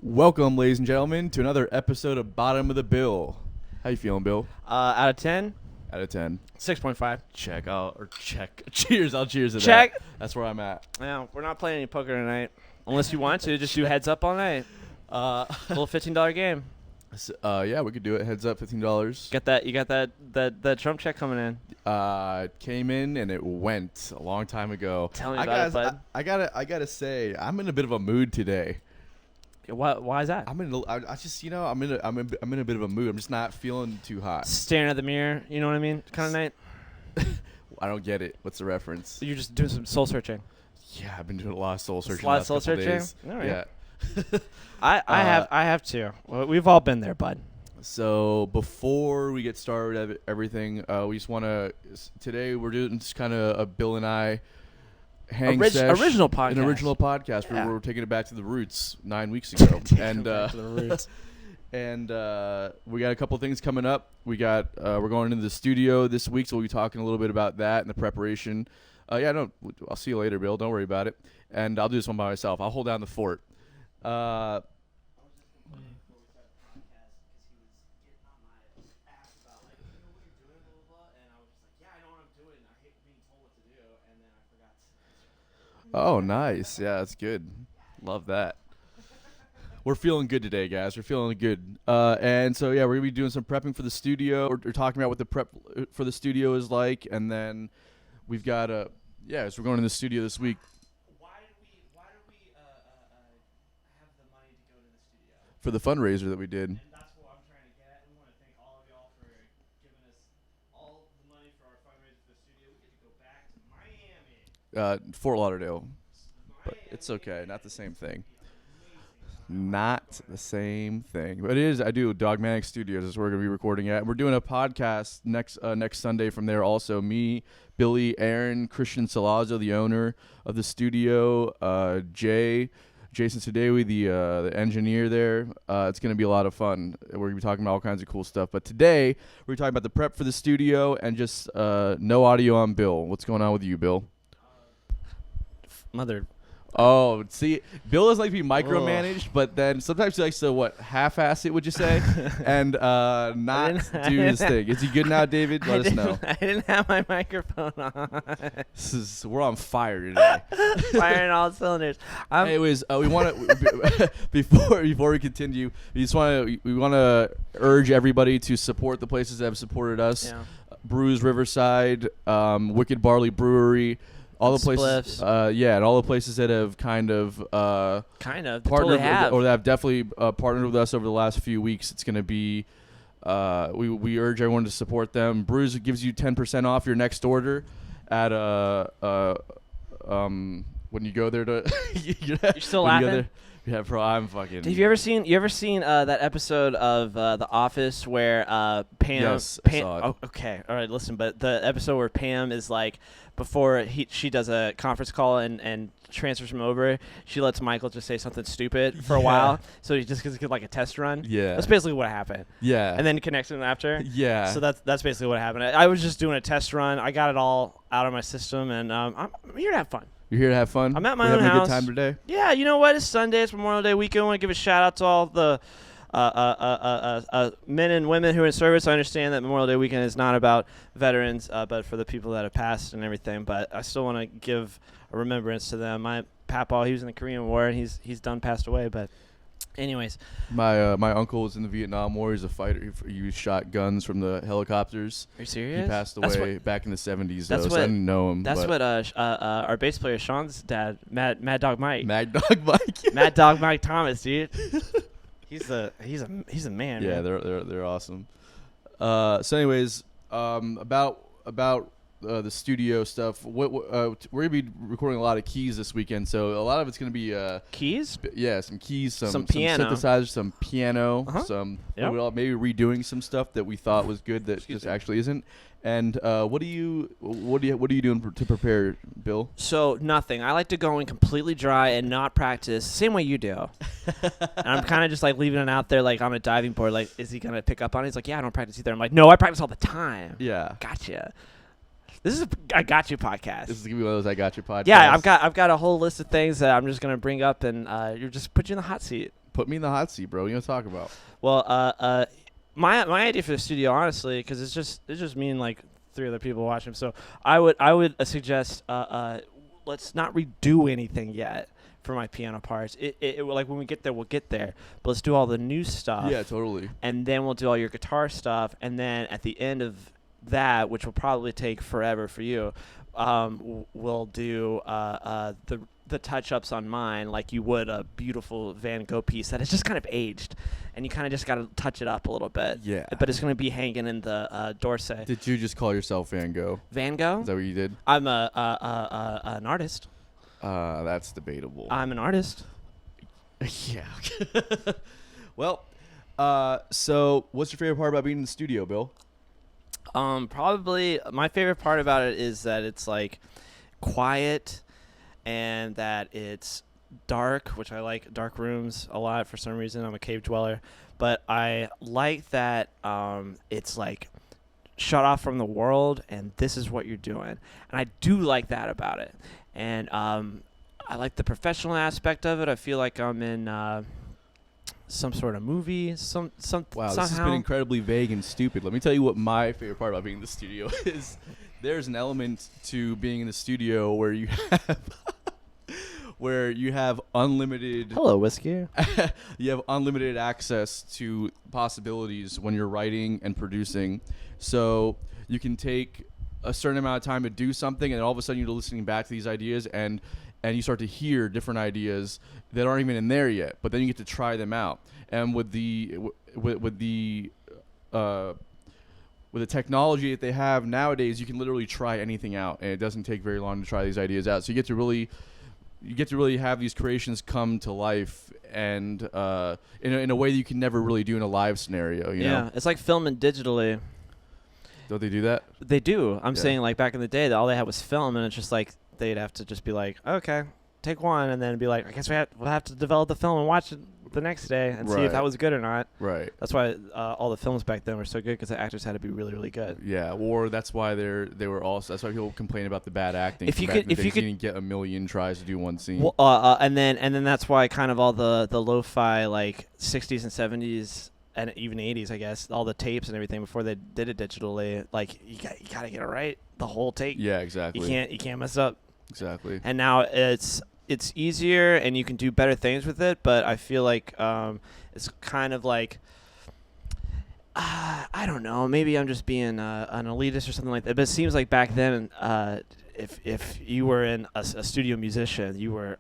Welcome, ladies and gentlemen, to another episode of Bottom of the Bill. How you feeling, Bill? Out of 10, Out of 10. 6.5. Check. Check. Cheers. I'll cheers to Check. that. That's where I'm at. Yeah, we're not playing any poker tonight. Unless you want to, just do heads up all night. A little $15 game. Yeah, we could do it. Heads up, $15. You got that Trump check coming in. It came in and it went a long time ago. Tell me about it, bud. I gotta say, I'm in a bit of a mood today. Why is that? I'm in a bit of a mood. I'm just not feeling too hot. Staring at the mirror, you know what I mean? Kind of night. I don't get it. What's the reference? You're just doing some soul searching. Yeah, I've been doing a lot of soul searching. A lot of soul searching. All right. Yeah. I have too. Well, we've all been there, bud. So before we get started with everything, we just want to today we're doing just kind of a Bill and I original podcast. An original podcast Yeah. where we're taking it back to the roots 9 weeks ago, and we got a couple things coming up. We're going into the studio this week, so we'll be talking a little bit about that and the preparation. I'll see you later, Bill. Don't worry about it. And I'll do this one by myself. I'll hold down the fort. Oh, nice. Yeah, that's good. Love that. We're feeling good today, guys. We're feeling good. And so, yeah, we're going to be doing some prepping for the studio. We're talking about what the prep for the studio is like. And then we've got so we're going to the studio this week. Why do we have the money to go to the studio? For the fundraiser that we did. And that's what I'm trying to get at. We want to thank all of y'all for giving us all the money for our fundraiser for the studio. We get to go back to Miami. Fort Lauderdale. But it's okay. Not the same thing. Not the same thing. But it is. I do. Dogmatic Studios is where we're going to be recording at. We're doing a podcast next Sunday from there also. Me, Billy, Aaron, Christian Salazzo, the owner of the studio, Jason Sudewi, the engineer there. It's going to be a lot of fun. We're going to be talking about all kinds of cool stuff. But today, we're talking about the prep for the studio and just no audio on Bill. What's going on with you, Bill? Mother. Oh, see, Bill doesn't like to be micromanaged, but then sometimes he likes to, half-ass it, would you say, and not do his thing. Is he good now, David? Let us know. I didn't have my microphone on. We're on fire today. Firing all cylinders. Anyways, we want to before we continue, we want to urge everybody to support the places that have supported us. Yeah. Brews Riverside, Wicked Barley Brewery. All the places, and all the places that have kind of partnered totally have. or that have definitely partnered with us over the last few weeks. It's going to be, we urge everyone to support them. Brews gives you 10% off your next order at when you go there to. You're still laughing? Yeah, bro, I'm fucking. Have you ever seen that episode of The Office where Pam? Yes, Pam. I saw it. Oh, okay, all right. Listen, but the episode where Pam is like, before she does a conference call and transfers him over, she lets Michael just say something stupid for a while, so he just gets like a test run. Yeah, that's basically what happened. Yeah, and then he connects him after. Yeah, so that's basically what happened. I was just doing a test run. I got it all out of my system, and I'm here to have fun. You're here to have fun? I'm at my own house. Having a good time today? Yeah, you know what? It's Sunday. It's Memorial Day weekend. I want to give a shout-out to all the men and women who are in service. I understand that Memorial Day weekend is not about veterans, but for the people that have passed and everything. But I still want to give a remembrance to them. My papa, he was in the Korean War, and he's done passed away. But anyways. My uncle was in the Vietnam War. He's a fighter. He shot guns from the helicopters. Are you serious? He passed away back in the 70s, though, so I didn't know him. That's what our bass player Sean's dad, Mad Dog Mike. Mad Dog Mike. Mad Dog Mike Thomas, dude. He's a man. Yeah, man. they're awesome. So anyways, about the studio stuff. We're gonna be recording a lot of keys this weekend, so a lot of it's gonna be keys. Some keys, some piano, some synthesizers, some piano, Yep. maybe redoing some stuff that we thought was good that just actually isn't. And what are you doing to prepare, Bill? So nothing. I like to go in completely dry and not practice, same way you do. And I'm kind of just like leaving it out there, like on a diving board. Like, is he gonna pick up on it? He's like, yeah, I don't practice either. I'm like, no, I practice all the time. Yeah, gotcha. This is a I Got You podcast. This is gonna be one of those I Got You podcasts. Yeah, I've got a whole list of things that I'm just gonna bring up, and you're just put you in the hot seat. Put me in the hot seat, bro. What are you gonna talk about? Well, my idea for the studio, honestly, because it's just me and like 3 other people watching. So I would suggest let's not redo anything yet for my piano parts. It like when we get there, we'll get there. But let's do all the new stuff. Yeah, totally. And then we'll do all your guitar stuff. And then at the end of that, which will probably take forever for you, we'll do the touch-ups on mine like you would a beautiful Van Gogh piece that is just kind of aged, and you kind of just got to touch it up a little bit. Yeah. But it's going to be hanging in the Dorset. Did you just call yourself Van Gogh? Van Gogh? Is that what you did? I'm an artist. That's debatable. I'm an artist. Yeah. Well, so what's your favorite part about being in the studio, Bill? Probably my favorite part about it is that it's like quiet and that it's dark, which I like dark rooms a lot for some reason. I'm a cave dweller, but I like that it's like shut off from the world and this is what you're doing. And I do like that about it. And I like the professional aspect of it. I feel like I'm in some sort of movie, Wow, somehow. this has been incredibly vague and stupid. Let me tell you what my favorite part about being in the studio is. There's an element to being in the studio where you have unlimited. Hello, whiskey. You have unlimited access to possibilities when you're writing and producing. So you can take a certain amount of time to do something, and all of a sudden you're listening back to these ideas, and you start to hear different ideas that aren't even in there yet. But then you get to try them out. And with the technology that they have nowadays, you can literally try anything out, and it doesn't take very long to try these ideas out. So you get to really have these creations come to life, and in a way that you can never really do in a live scenario. You know? It's like filming digitally. Don't they do that? They do. I'm Yeah. saying like back in the day, all they had was film, and it's just like they'd have to just be like, okay, take one, and then be like, I guess we'll have to develop the film and watch it the next day and see if Right. that was good or not. Right. That's why all the films back then were so good, because the actors had to be really, really good. Yeah, or that's why they were also. That's why people complain about the bad acting. If you back could- in the if days. you could- didn't get a million tries to do one scene. Well, and then that's why kind of all the lo-fi like 60s and 70s and even 80s, I guess, all the tapes and everything before they did it digitally, like you got to get it right the whole take. Yeah, exactly. You can't mess up. Exactly. And now it's easier and you can do better things with it, but I feel like it's kind of like I don't know, maybe I'm just being an elitist or something like that, but it seems like back then if you were in a studio musician, you were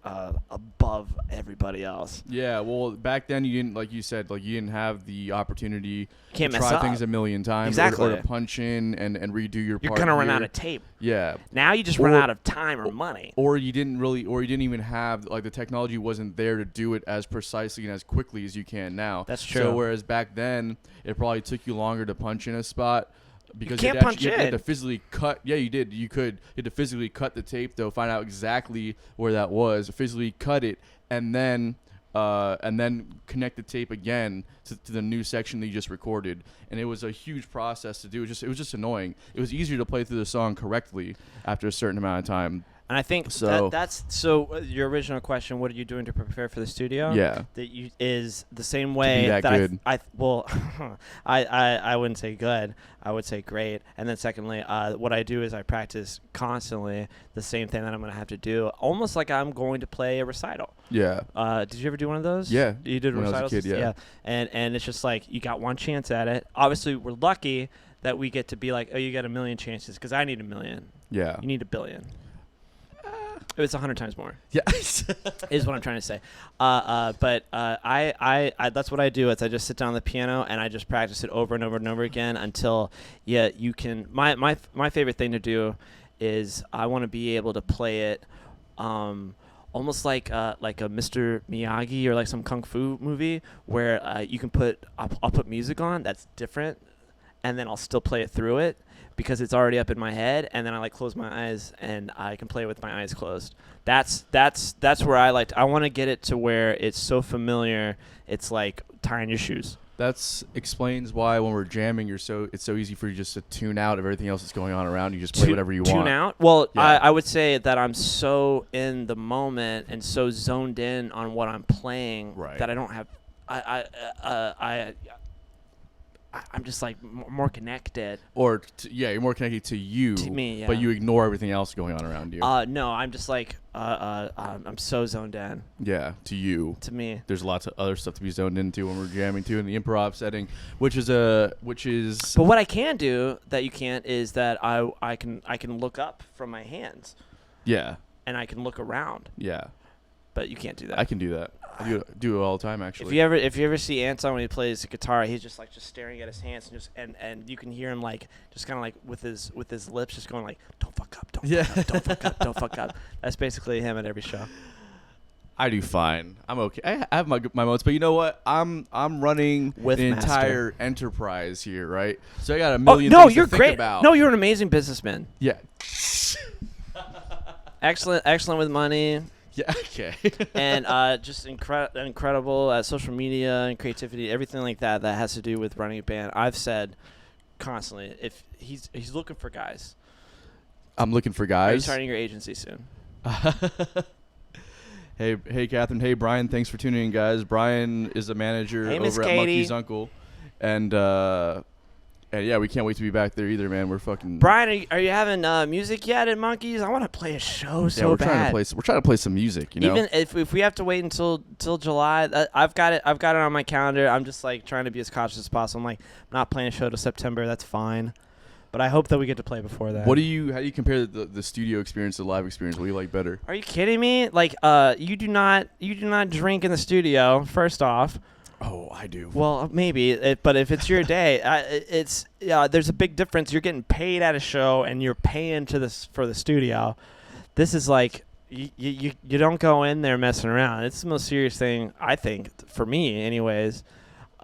above everybody else. Yeah, well, back then you didn't, like you said, like you didn't have the opportunity Can't to mess try up. things a million times, Exactly. or to punch in and redo your You're part. gonna run here. out of tape. Yeah, Now you just Or- run out of time or money. or you didn't even have, like, the technology wasn't there to do it as precisely and as quickly as you can now. That's true. So whereas back then it probably took you longer to punch in a spot. Because can't you'd punch you had in. to physically cut. Yeah, you did. You had to physically cut the tape, though, find out exactly where that was, physically cut it, and then connect the tape again to the new section that you just recorded. And it was a huge process to do. It was just annoying. It was easier to play through the song correctly after a certain amount of time. And I think So- that's your original question, what are you doing to prepare for the studio? Yeah. That you is the same way that that good. I wouldn't say good. I would say great. And then secondly, what I do is I practice constantly the same thing that I'm going to have to do, almost like I'm going to play a recital. Yeah. Did you ever do one of those? Yeah, You did when I was a recitals? kid, yeah. And it's just like you got one chance at it. Obviously, we're lucky that we get to be like, oh, you got a million chances, because I need a million. Yeah. You need a billion. It's 100 times more. Yeah. Is what I'm trying to say. But I that's what I do. Is I just sit down on the piano and I just practice it over and over and over again until you can. My favorite thing to do is I want to be able to play it almost like a Mr. Miyagi or like some kung fu movie where you can I'll put music on that's different, and then I'll still play it through it, because it's already up in my head, and then I close my eyes and I can play with my eyes closed. That's where I want to get it to where it's so familiar, it's like tying your shoes. That explains why when we're jamming, it's so easy for you just to tune out of everything else that's going on around. You just play whatever you want. Tune out? Well, Yeah. I would say that I'm so in the moment and so zoned in on what I'm playing Right. that I don't have I'm just like more connected. Or you're more connected to you, To me, yeah. but you ignore everything else going on around you. No, I'm just like I'm so zoned in. Yeah, to you. To me, There's lots of other stuff to be zoned into when we're jamming too in the improv setting, which is. But what I can do that you can't is that I can look up from my hands. Yeah. And I can look around. Yeah. But you can't do that. I can do that. I do it all the time, actually. If you ever see Anton when he plays guitar, he's just staring at his hands and you can hear him just kind of with his lips just going don't fuck up, don't fuck up, don't fuck up, don't fuck up. That's basically him at every show. I do fine. I'm okay. I have my moments, but you know what? I'm running With an Master. entire enterprise here, right? So I got a million things you're to think great. about. No, you're an amazing businessman. Yeah. Excellent with money. Yeah. Okay. And just incredible at social media and creativity, everything like that has to do with running a band. I've said constantly, if he's looking for guys. I'm looking for Are you guys. starting your agency soon? Hey, Catherine. Hey, Brian. Thanks for tuning in, guys. Brian is a manager Hey, Miss over at Katie. Monkey's Uncle, and yeah, we can't wait to be back there either, man. We're fucking. Brian, are you having music yet at Monkeys? I want to play a show so we're bad. we're trying to play some music, you know. Even if we have to wait until July, I've got it on my calendar. I'm just trying to be as cautious as possible. I'm not playing a show till September. That's fine. But I hope that we get to play before that. How do you compare the studio experience to the live experience? What do you like better? Are you kidding me? You do not drink in the studio. First off. Oh, I do. Well, maybe, but if it's your day, there's a big difference. You're getting paid at a show, and you're paying for the studio. This is you don't go in there messing around. It's the most serious thing, I think, for me, anyways.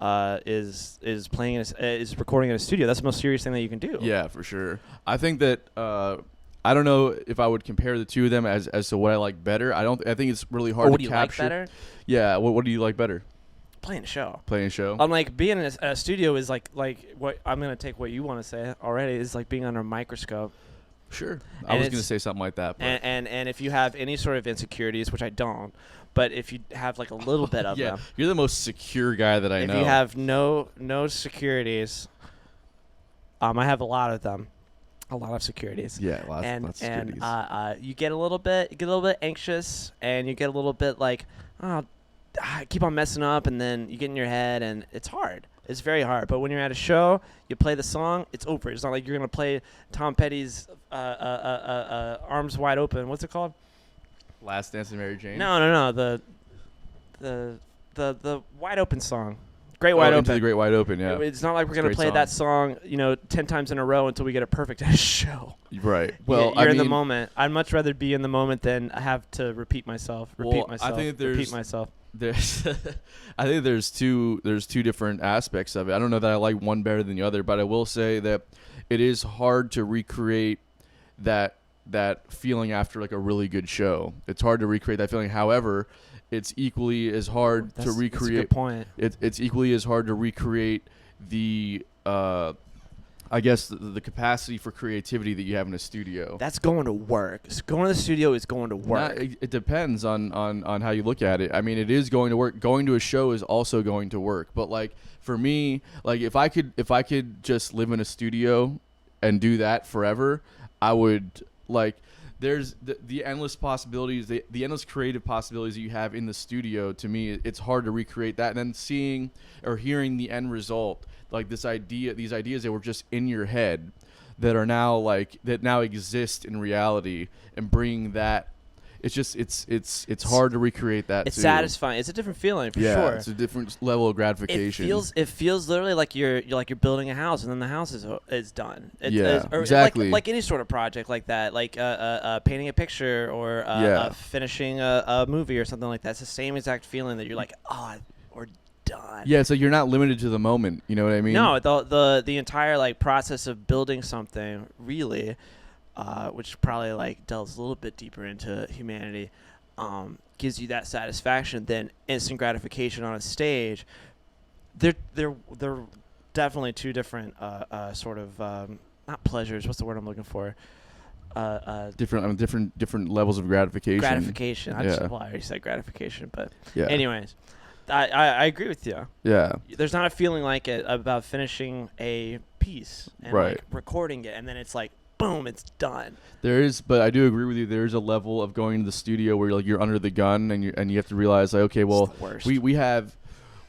Is playing is recording in a studio. That's the most serious thing that you can do. Yeah, for sure. I think that I don't know if I would compare the two of them as to what I like better. I think it's really hard what to do you capture. like better? Yeah. What do you like better? Playing a show. Playing a show. Being in a studio is like what I'm gonna take what you want to say already is like being under a microscope. Sure. I was gonna say something like that. But. And if you have any sort of insecurities, which I don't, but if you have a little bit of them, you're the most secure guy that I know. If you have no securities, I have a lot of them, a lot of securities. Yeah, lots of securities. And you get a little bit anxious, and you get a little bit I keep on messing up, and then you get in your head, and it's hard. It's very hard. But when you're at a show, you play the song, it's over. It's not like you're going to play Tom Petty's Arms Wide Open. What's it called? Last Dance with Mary Jane? No. The Wide Open song. Great Wide Open. Into the Great Wide Open, yeah. It's not like we're going to play that song, 10 times in a row until we get it perfect at a show. Right. Well, you're in the moment. I'd much rather be in the moment than have to repeat myself. I think I think there's two different aspects of it. I don't know that I like one better than the other, but I will say that it is hard to recreate that feeling after a really good show. It's hard to recreate that feeling. However, it's equally as hard to recreate. That's a good point. It's equally as hard to recreate the I guess the capacity for creativity that you have in a studio. That's going to work. Going to the studio is going to work. It depends on how you look at it. I mean, it is going to work. Going to a show is also going to work. But for me, if I could just live in a studio and do that forever, I would there's the endless possibilities, the endless creative possibilities that you have in the studio. To me, it's hard to recreate that. And then seeing or hearing the end result, these ideas that were just in your head that are now that now exist in reality, and bringing that, it's hard to recreate that. It's too. Satisfying. It's a different feeling for sure. Yeah, it's a different level of gratification. It feels literally like you're building a house, and then the house is done. Exactly. Like any sort of project like that, painting a picture or finishing a movie or something like that. It's the same exact feeling that you're we're done. Yeah, so you're not limited to the moment. You know what I mean? No, the entire process of building something really. Which probably delves a little bit deeper into humanity, gives you that satisfaction than instant gratification on a stage. They're definitely two different sort of not pleasures. What's the word I'm looking for? Different levels of gratification. Gratification. I already said gratification, but anyways, I agree with you. Yeah. There's not a feeling like it about finishing a piece and Right. like recording it, and then it's like, boom, it's done. There is, but I do agree with you. There is a level of going to the studio where you're under the gun and you have to realize like, okay, well, It's the worst.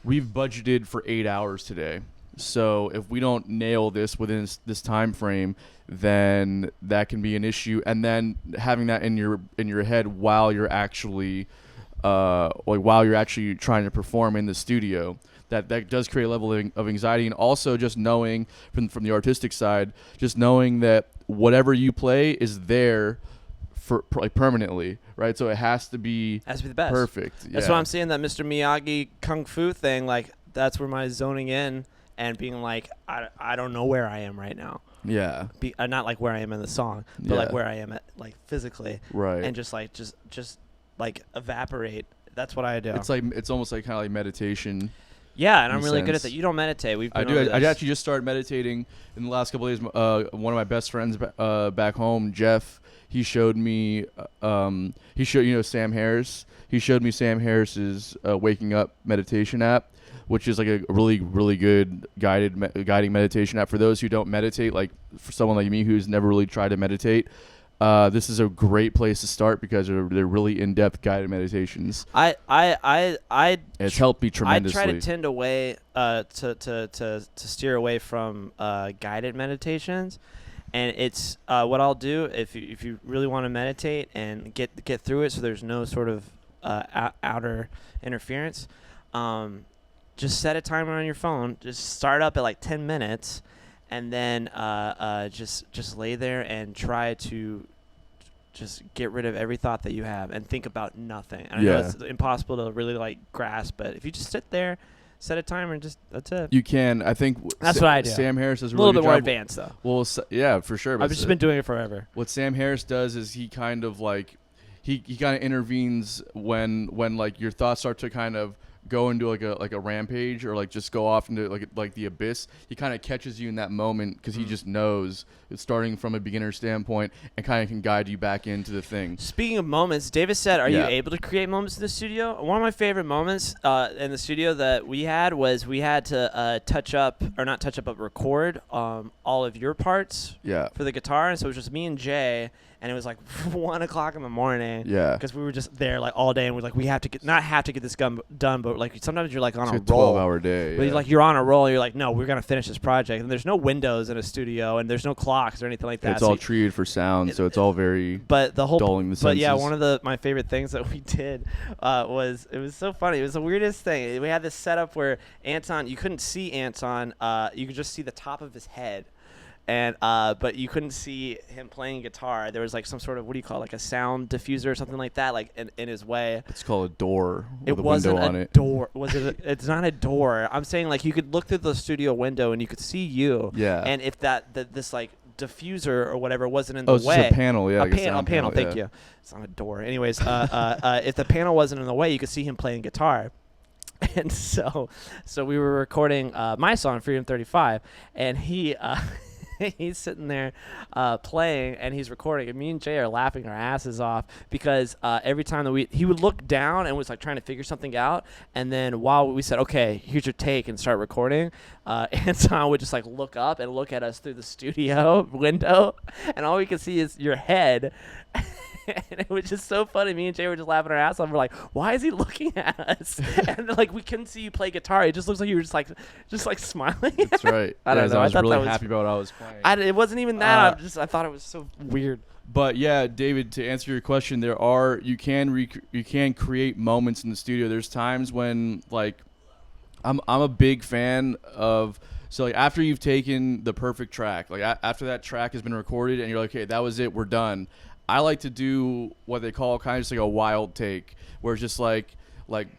we've budgeted for 8 hours today. So if we don't nail this within this time frame, then that can be an issue. And then having that in your head while you're actually trying to perform in the studio, that does create a level of anxiety. And also just knowing from the artistic side, just knowing that whatever you play is there for like permanently, right? So it has to be the best. perfect. That's yeah. why I'm seeing that Mr. Miyagi kung fu thing. Like that's where my zoning in and being like, I don't know where I am right now. Yeah. Not like where I am in the song, but like where I am at like physically. Right. And just like evaporate. That's what I do. It's almost like kind of like meditation. Yeah, and I'm really good at that. You don't meditate. I do. I actually just started meditating in the last couple of days. One of my best friends back home, Jeff, he showed me. Sam Harris. He showed me Sam Harris's Waking Up meditation app, which is like a really, really good guiding meditation app for those who don't meditate. Like for someone like me who's never really tried to meditate. This is a great place to start because they're really in-depth guided meditations. It's helped me tremendously. I try to tend away to steer away from guided meditations, and it's what I'll do if you really want to meditate and get through it, so there's no sort of outer interference. Just set a timer on your phone. Just start up at like 10 minutes. And then just lay there and try to just get rid of every thought that you have and think about nothing. I know it's impossible to really like grasp, but if you just sit there, set a timer, and just that's it. You can. I think that's what I do. Sam Harris does a little bit more advanced though. Well, yeah, for sure. But I've just been doing it forever. What Sam Harris does is he kind of like he kind of intervenes when like your thoughts start to kind of go into like a rampage or like just go off into like the abyss. He kind of catches you in that moment because he just knows it's starting from a beginner standpoint and kind of can guide you back into the thing. Speaking of moments, Davis said, are you able to create moments in the studio? One of my favorite moments in the studio that we had was we had to record all of your parts for the guitar. And so it was just me and Jay. And it was like 1 o'clock in the morning. Yeah. Because we were just there like all day, and we're like, we have to get this done, but like sometimes you're like on a roll. 12-hour day. But you're on a roll. And you're like, no, we're gonna finish this project. And there's no windows in a studio, and there's no clocks or anything like that. It's all treated for sound, so it's all very. But the whole. Dulling the senses. But yeah, one of my favorite things that we did was it was so funny. It was the weirdest thing. We had this setup where Anton, you couldn't see Anton. You could just see the top of his head. And but you couldn't see him playing guitar. There was like some sort of, what do you call it, like a sound diffuser or something like that, like in his way. It's called a door with it a wasn't window on a it. Door. Was it? It's not a door. I'm saying like you could look through the studio window and you could see you. Yeah. And if this like diffuser or whatever wasn't in the way. Oh, it's just a panel. Yeah. A panel. Thank you. It's not a door. Anyways, if the panel wasn't in the way, you could see him playing guitar. And so we were recording my song Freedom 35, and he. He's sitting there playing, and he's recording, and me and Jay are laughing our asses off because every time that he would look down and was like trying to figure something out, and then while we said, okay, here's your take, and start recording, Anton would just like look up and look at us through the studio window, and all we could see is your head. And it was just so funny. Me and Jay were just laughing our ass off. We're like, why is he looking at us? And like we couldn't see you play guitar. It just looks like you were just like smiling. That's right. I don't know. I was really happy about what I was playing. It wasn't even that. I thought it was so weird. But yeah, David, to answer your question, you can create moments in the studio. There's times when like I'm a big fan of. So like after you've taken the perfect track, like after that track has been recorded and you're like, okay, that was it, we're done. I like to do what they call kind of just like a wild take, where it's just like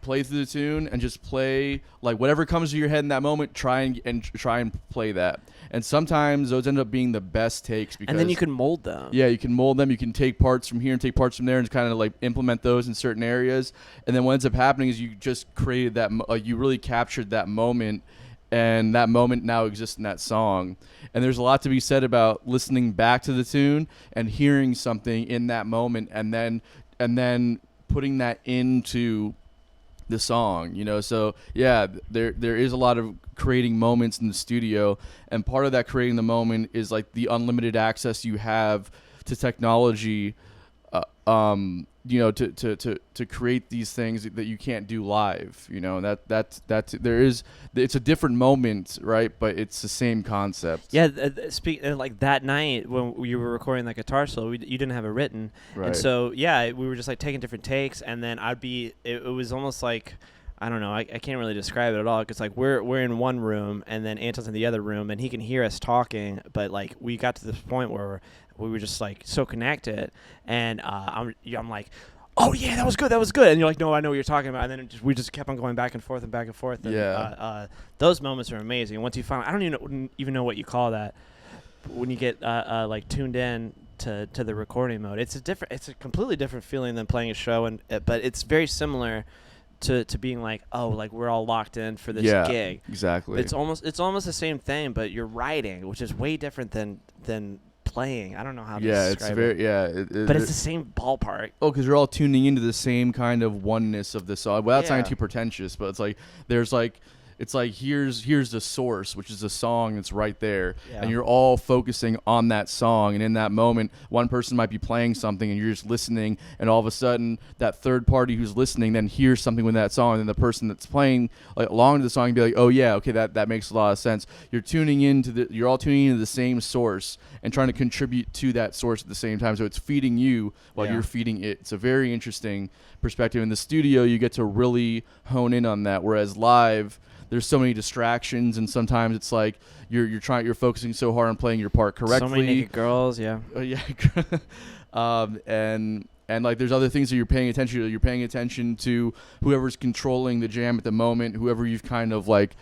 play through the tune and just play like whatever comes to your head in that moment. Try and play that. And sometimes those end up being the best takes because. And then you can mold them. Yeah, you can mold them. You can take parts from here and take parts from there and kind of like implement those in certain areas. And then what ends up happening is you just created that. You really captured that moment. And that moment now exists in that song. And there's a lot to be said about listening back to the tune and hearing something in that moment and then putting that into the song, so yeah, there is a lot of creating moments in the studio, and part of that creating the moment is like the unlimited access you have to technology, to create these things that you can't do live, and it's a different moment, right? But it's the same concept. Yeah, like that night when you were recording that guitar solo, you didn't have it written, Right. And so yeah, we were just like taking different takes, and then it was almost like, I don't know, I can't really describe it at all, because like we're in one room and then Anton's in the other room, and he can hear us talking, but like we got to this point where we were just like so connected, and I'm like, oh yeah, that was good, and you're like, no, I know what you're talking about, and then we just kept on going back and forth and back and forth. And, Yeah. those moments are amazing. Once you find, I don't even know what you call that, when you get like tuned in to the recording mode. It's a completely different feeling than playing a show, and but it's very similar to being like, oh, like we're all locked in for this gig. Exactly. It's almost the same thing, but you're writing, which is way different than playing. I don't know how to describe it. But it's the same ballpark. Oh, because you're all tuning into the same kind of oneness of the song. Well, that's not too pretentious, but it's like there's like. It's like here's the source, which is a song that's right there, and you're all focusing on that song. And in that moment, one person might be playing something, and you're just listening, and all of a sudden, that third party who's listening then hears something with that song, and then the person that's playing like along to the song and be like, oh yeah, okay, that makes a lot of sense. You're all tuning into the same source and trying to contribute to that source at the same time. So it's feeding you while you're feeding it. It's a very interesting perspective. In the studio, you get to really hone in on that, whereas live, there's so many distractions, and sometimes it's like you're focusing so hard on playing your part correctly. So many naked girls, yeah. And like there's other things that you're paying attention to. You're paying attention to whoever's controlling the jam at the moment, whoever you've kind of like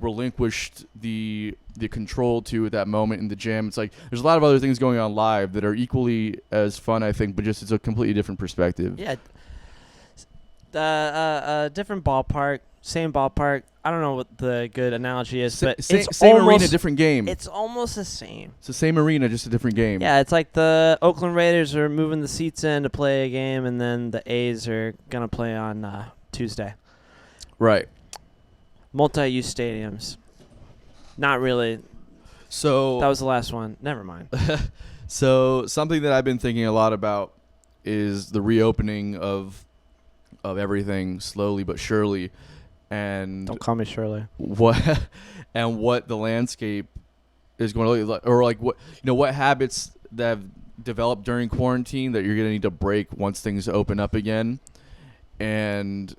relinquished the control to at that moment in the jam. It's like there's a lot of other things going on live that are equally as fun, I think, but just it's a completely different perspective. Yeah. Different ballpark, same ballpark. I don't know what the good analogy is, but it's same almost, arena, different game. It's almost the same. It's the same arena, just a different game. Yeah, it's like the Oakland Raiders are moving the seats in to play a game, and then the A's are gonna play on Tuesday. Right. Multi-use stadiums. Not really. So that was the last one. Never mind. So something that I've been thinking a lot about is the reopening of everything slowly but surely, and don't call me Shirley. What the landscape is going to look like, or like what habits that have developed during quarantine that you're going to need to break once things open up again, and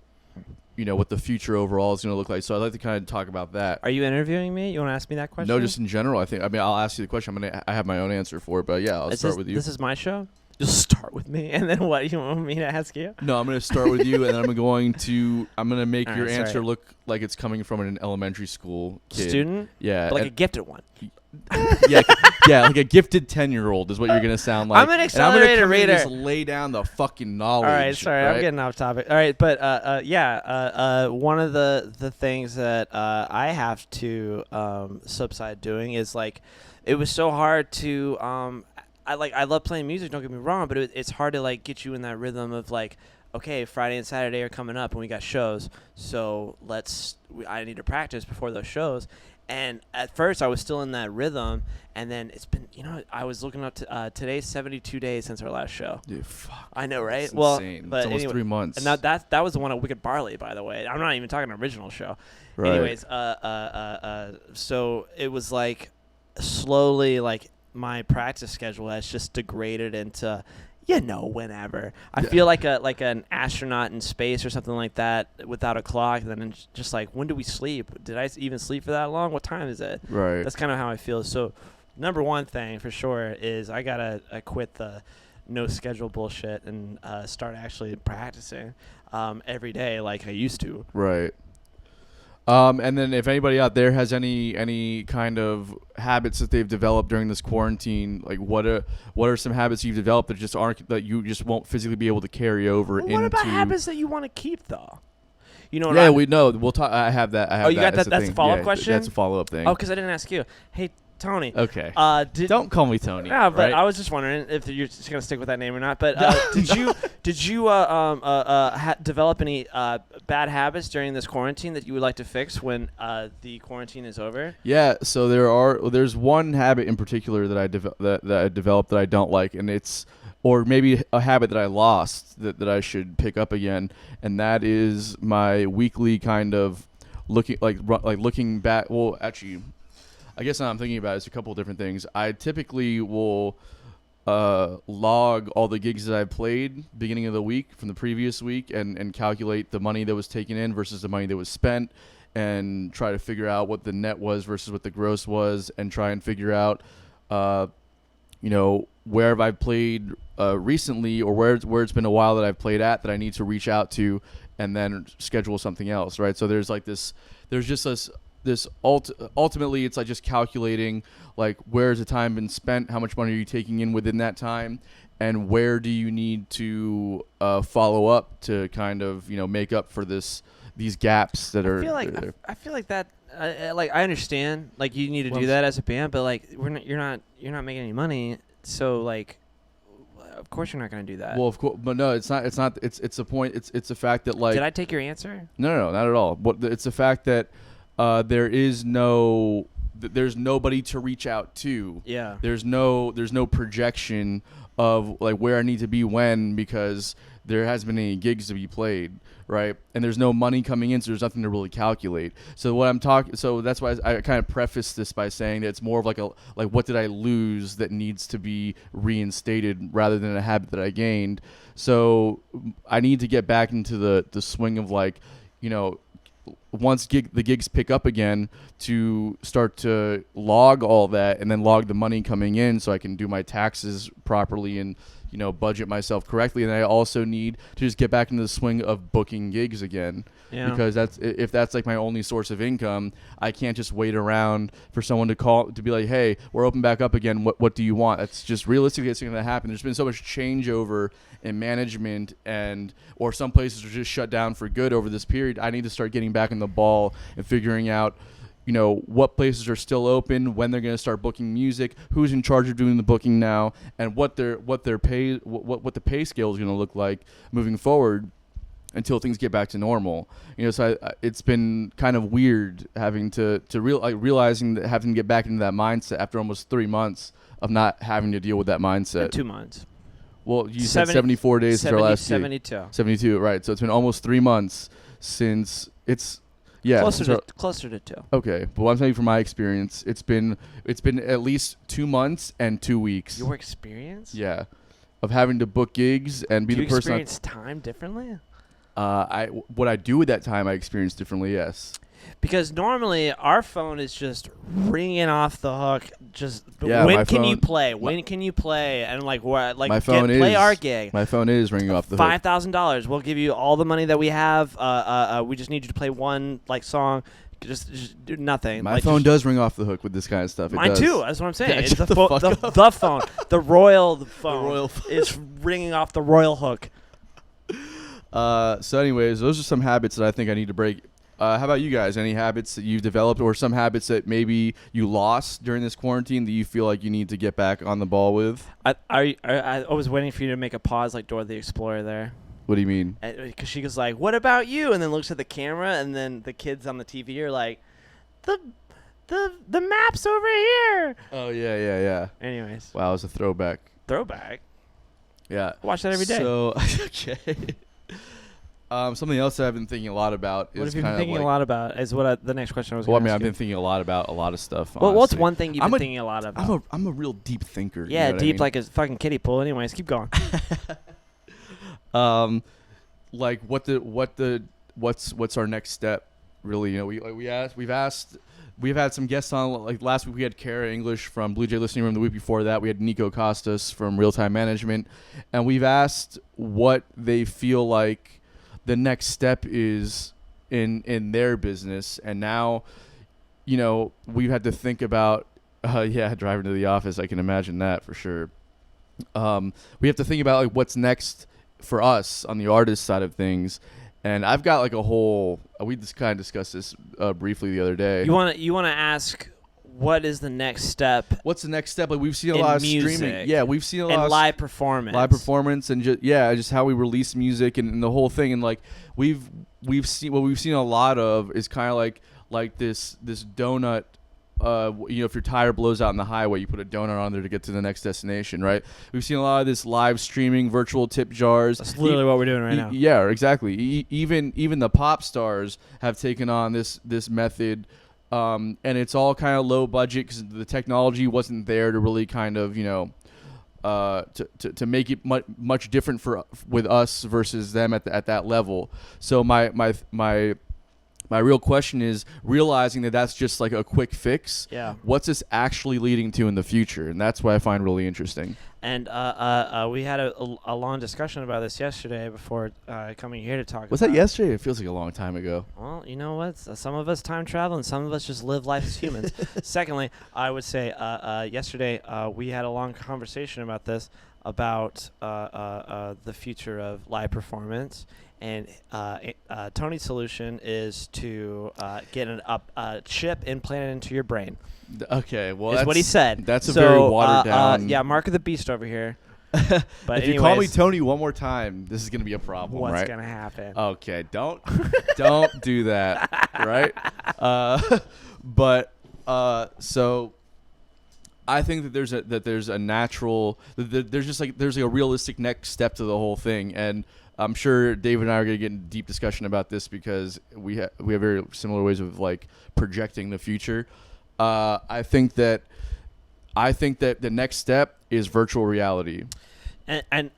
what the future overall is going to look like. So I'd like to kind of talk about that. Are you interviewing me? You want to ask me that question? No, just in general. I'll ask you the question. I have my own answer for it, but yeah, I'll start with you. This is my show? You'll start with me, and then what? You want me to ask you? No, I'm going to start with you, and then I'm going to make your answer look like it's coming from an elementary school kid. Student? Yeah. But like a gifted one. yeah, like a gifted 10-year-old is what you're going to sound like. I'm an accelerator reader. And I'm going to just lay down the fucking knowledge. All right, sorry, right? I'm getting off topic. All right, but one of the things that I have to subside doing is like, it was so hard to I love playing music, don't get me wrong, but it's hard to like get you in that rhythm of like, okay, Friday and Saturday are coming up and we got shows, so I need to practice before those shows. And at first I was still in that rhythm, and then it's been, I was looking up to today's 72 days since our last show. Dude, fuck. I know, right? That's well, insane. but it's almost anyway, 3 months. And that was the one at Wicked Barley, by the way. I'm not even talking original show. Right. Anyways, so it was like slowly like my practice schedule has just degraded into, whenever. I feel like an astronaut in space or something like that without a clock. And then it's just like, when do we sleep? Did I even sleep for that long? What time is it? Right. That's kind of how I feel. So number one thing for sure is I got to quit the no schedule bullshit and start actually practicing every day like I used to. Right. And then if anybody out there has any kind of habits that they've developed during this quarantine, like what are some habits you've developed that you just won't physically be able to carry over into? What about habits that you want to keep though? We know. We'll talk. I have that. You got that? That's a follow-up question? That's a follow-up thing. Oh, because I didn't ask you. Hey, Tony. Okay. Don't call me Tony. Yeah, but right? I was just wondering if you're just gonna stick with that name or not. But did you develop any bad habits during this quarantine that you would like to fix when the quarantine is over? Yeah. So there's one habit in particular that I developed that I don't like, and it's or maybe a habit that I lost that I should pick up again, and that is my weekly kind of looking back. Well, actually, I guess now I'm thinking about it, it's a couple of different things. I typically will log all the gigs that I played beginning of the week from the previous week and calculate the money that was taken in versus the money that was spent and try to figure out what the net was versus what the gross was and try and figure out, where have I played recently or where it's been a while that I've played at that I need to reach out to and then schedule something else, right? So there's like there's just ultimately it's like just calculating like where's the time been spent, how much money are you taking in within that time, and where do you need to follow up to kind of make up for these gaps that are. I feel like that. Like I understand, like you need to do that as a band, but like you're not making any money, so like. Of course you're not going to do that. Well, of course, but no, it's not. It's a point. It's a fact that like. Did I take your answer? No, not at all. It's a fact that there's nobody to reach out to. Yeah. There's no projection of like where I need to be when because there hasn't been any gigs to be played, right? And there's no money coming in, so there's nothing to really calculate. So that's why I kind of preface this by saying that it's more of like what did I lose that needs to be reinstated rather than a habit that I gained. So I need to get back into the swing of like, once the gigs pick up again to start to log all that and then log the money coming in so I can do my taxes properly and budget myself correctly. And I also need to just get back into the swing of booking gigs again. Yeah. Because if that's like my only source of income, I can't just wait around for someone to call to be like, hey, we're open back up again. What do you want? That's just realistically it's going to happen. There's been so much changeover in management or some places are just shut down for good over this period. I need to start getting back in the ball and figuring out what places are still open, when they're going to start booking music, who's in charge of doing the booking now, and what the pay scale is going to look like moving forward until things get back to normal. So it's been kind of weird having realizing that having to get back into that mindset after almost 3 months of not having to deal with that mindset. 2 months. Well, you said 74 days since our last gig. 72. 72, right. So it's been almost 3 months since it's. Yeah, closer to 2. Okay, but what I'm saying from my experience, it's been at least 2 months and 2 weeks. Your experience? Yeah, of having to book gigs and be the person. Do you experience time differently? What I do with that time, I experience differently. Yes. Because normally our phone is just ringing off the hook. Just when can you play? When can you play? And like what? Like my phone play our gig. My phone is ringing off the hook. $5,000. We'll give you all the money that we have. We just need you to play one song. Just do nothing. My phone does ring off the hook with this kind of stuff. Mine too. That's what I'm saying. Yeah, it's the phone. The royal phone is ringing off the royal hook. So anyways, those are some habits that I think I need to break. How about you guys? Any habits that you've developed or some habits that maybe you lost during this quarantine that you feel like you need to get back on the ball with? I was waiting for you to make a pause like Dora the Explorer there. What do you mean? Because she goes like, what about you? And then looks at the camera and then the kids on the TV are like, the map's over here. Oh, yeah. Anyways. Wow, it was a throwback. Yeah. Watch that every day. So, okay. Something else that I've been thinking a lot about is what have you been thinking a lot about? Is the next question I was going to ask I've been thinking a lot about a lot of stuff. Well, what's one thing you've been thinking a lot about? I'm a real deep thinker. Yeah, you know deep I mean? like a fucking kiddie pool. Anyways, keep going. Like what's our next step? Really, we've had some guests on. Like last week, we had Kara English from Blue Jay Listening Room. The week before that, we had Nico Costas from Real Time Management, and we've asked what they feel like the next step is in their business. And now, we've had to think about driving to the office. I can imagine that for sure. We have to think about like what's next for us on the artist side of things. And I've got like a whole. We just kind of discussed this briefly the other day. You want to ask what is the next step What's the next step? Like we've seen a in lot of music streaming. Yeah, we've seen a lot and of live performance. and just how we release music and the whole thing. And like we've seen what we've seen a lot of is kind of like this donut. If your tire blows out on the highway, you put a donut on there to get to the next destination, right? We've seen a lot of this live streaming, virtual tip jars. That's literally what we're doing right now. Yeah, exactly. Even the pop stars have taken on this method, and it's all kind of low budget because the technology wasn't there to really kind of to make it much different with us versus them at that level. So my real question is realizing that that's just like a quick fix. Yeah. What's this actually leading to in the future? And that's what I find really interesting. And we had a long discussion about this yesterday before coming here to talk. Was about that yesterday? It feels like a long time ago. Well, you know what? Some of us time travel, and some of us just live life as humans. Secondly, I would say yesterday we had a long conversation about this, about the future of live performance. And Tony's solution is to get a chip implanted into your brain. Okay, well, that's what he said. That's a very watered down. Yeah, Mark of the Beast over here. But if you call me Tony one more time, this is gonna be a problem. What's right? gonna happen? Okay, don't do that, right? So I think that there's a natural there's a realistic next step to the whole thing, and I'm sure Dave and I are going to get in deep discussion about this because we have very similar ways of like projecting the future. I think that the next step is virtual reality, and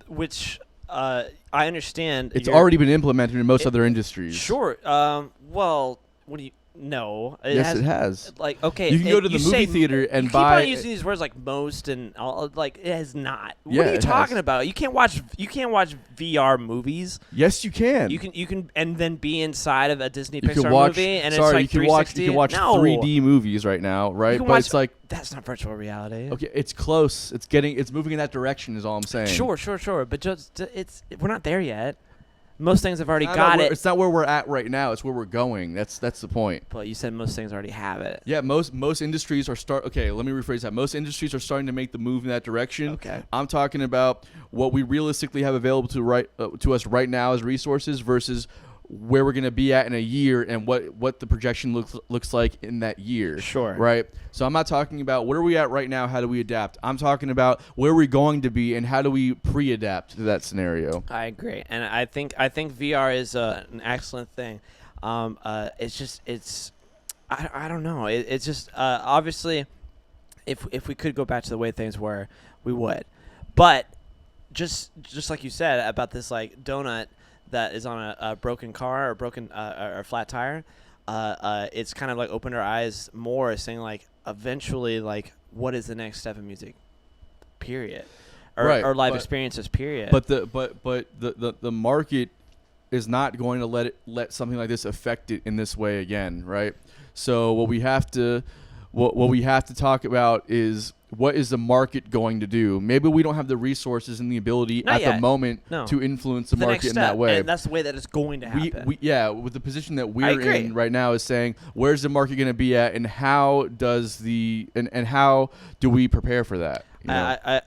which I understand. It's already been implemented in most other industries. Sure. Well, what do you? No. It has. Like, okay. You can go to the movie theater and buy. You keep on using these words like most and all, like it has not. Yeah, what are you talking about? You can't watch VR movies. Yes, you can. You can and then be inside of a Disney Pixar movie and sorry, it's like 360. You can watch 3D movies right now, right? But it's like that's not virtual reality. Okay, it's close. It's moving in that direction is all I'm saying. Sure. But just we're not there yet. Most things have already got it. It's not where we're at right now. It's where we're going. That's the point. But you said most things already have it. Yeah, most industries are Okay, let me rephrase that. Most industries are starting to make the move in that direction. Okay. I'm talking about what we realistically have available to us right now as resources versus where we're going to be at in a year and what the projection looks like in that year. Sure. Right? So I'm not talking about where are we at right now, how do we adapt? I'm talking about where we're going to be and how do we pre-adapt to that scenario. I agree. And I think VR is an excellent thing. I don't know. It's just obviously if we could go back to the way things were, we would. But just like you said about this like donut that is on a broken car or broken or flat tire, it's kind of like opened our eyes more, saying like eventually like what is the next step in music, period, or live experiences, period. But the market is not going to let something like this affect it in this way again, right? So what we have to talk about is what is the market going to do? Maybe we don't have the resources and the ability the moment to influence the market in that way. And that's the way that it's going to happen. With the position that we're in right now is saying where's the market going to be at, and how does and how do we prepare for that? You know?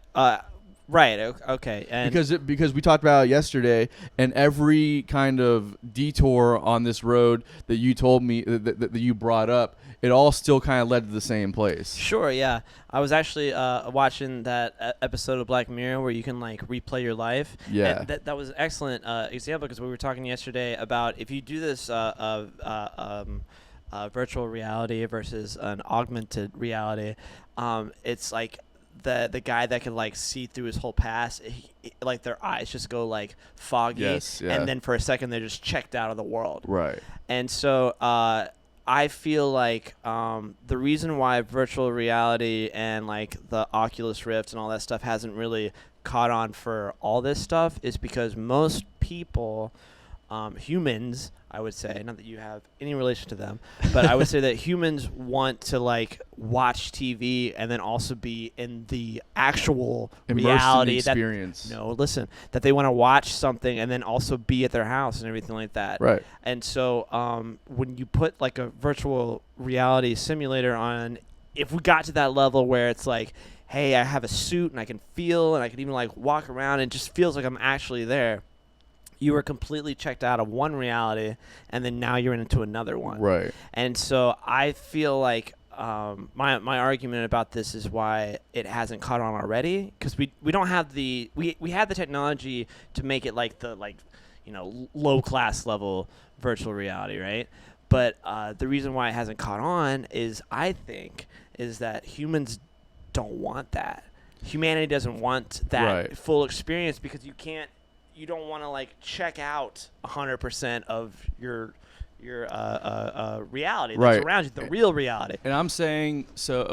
Right. Okay. And because we talked about it yesterday, and every kind of detour on this road that you told me that you brought up, it all still kind of led to the same place. Sure. Yeah. I was actually watching that episode of Black Mirror where you can like replay your life. Yeah. And that was an excellent example because we were talking yesterday about if you do this virtual reality versus an augmented reality, it's like the guy that can like see through his whole past, like their eyes just go like foggy, and then for a second they're just checked out of the world. Right. And so I feel like the reason why virtual reality and like the Oculus Rift and all that stuff hasn't really caught on for all this stuff is because most people, humans, I would say, not that you have any relation to them, but I would say that humans want to like watch TV and then also be in the actual reality experience. That they want to watch something and then also be at their house and everything like that. Right. And so when you put like a virtual reality simulator on if we got to that level where it's like, hey, I have a suit and I can feel and I can even like walk around and it just feels like I'm actually there. You were completely checked out of one reality, and then now you're into another one. Right. And so I feel like my argument about this is why it hasn't caught on already, because we don't have we had the technology to make it like the low class level virtual reality, right? But the reason why it hasn't caught on is I think is that humans don't want that. Humanity doesn't want that full experience, because you don't want to like check out 100% of your reality that's around you, the real reality. And I'm saying, so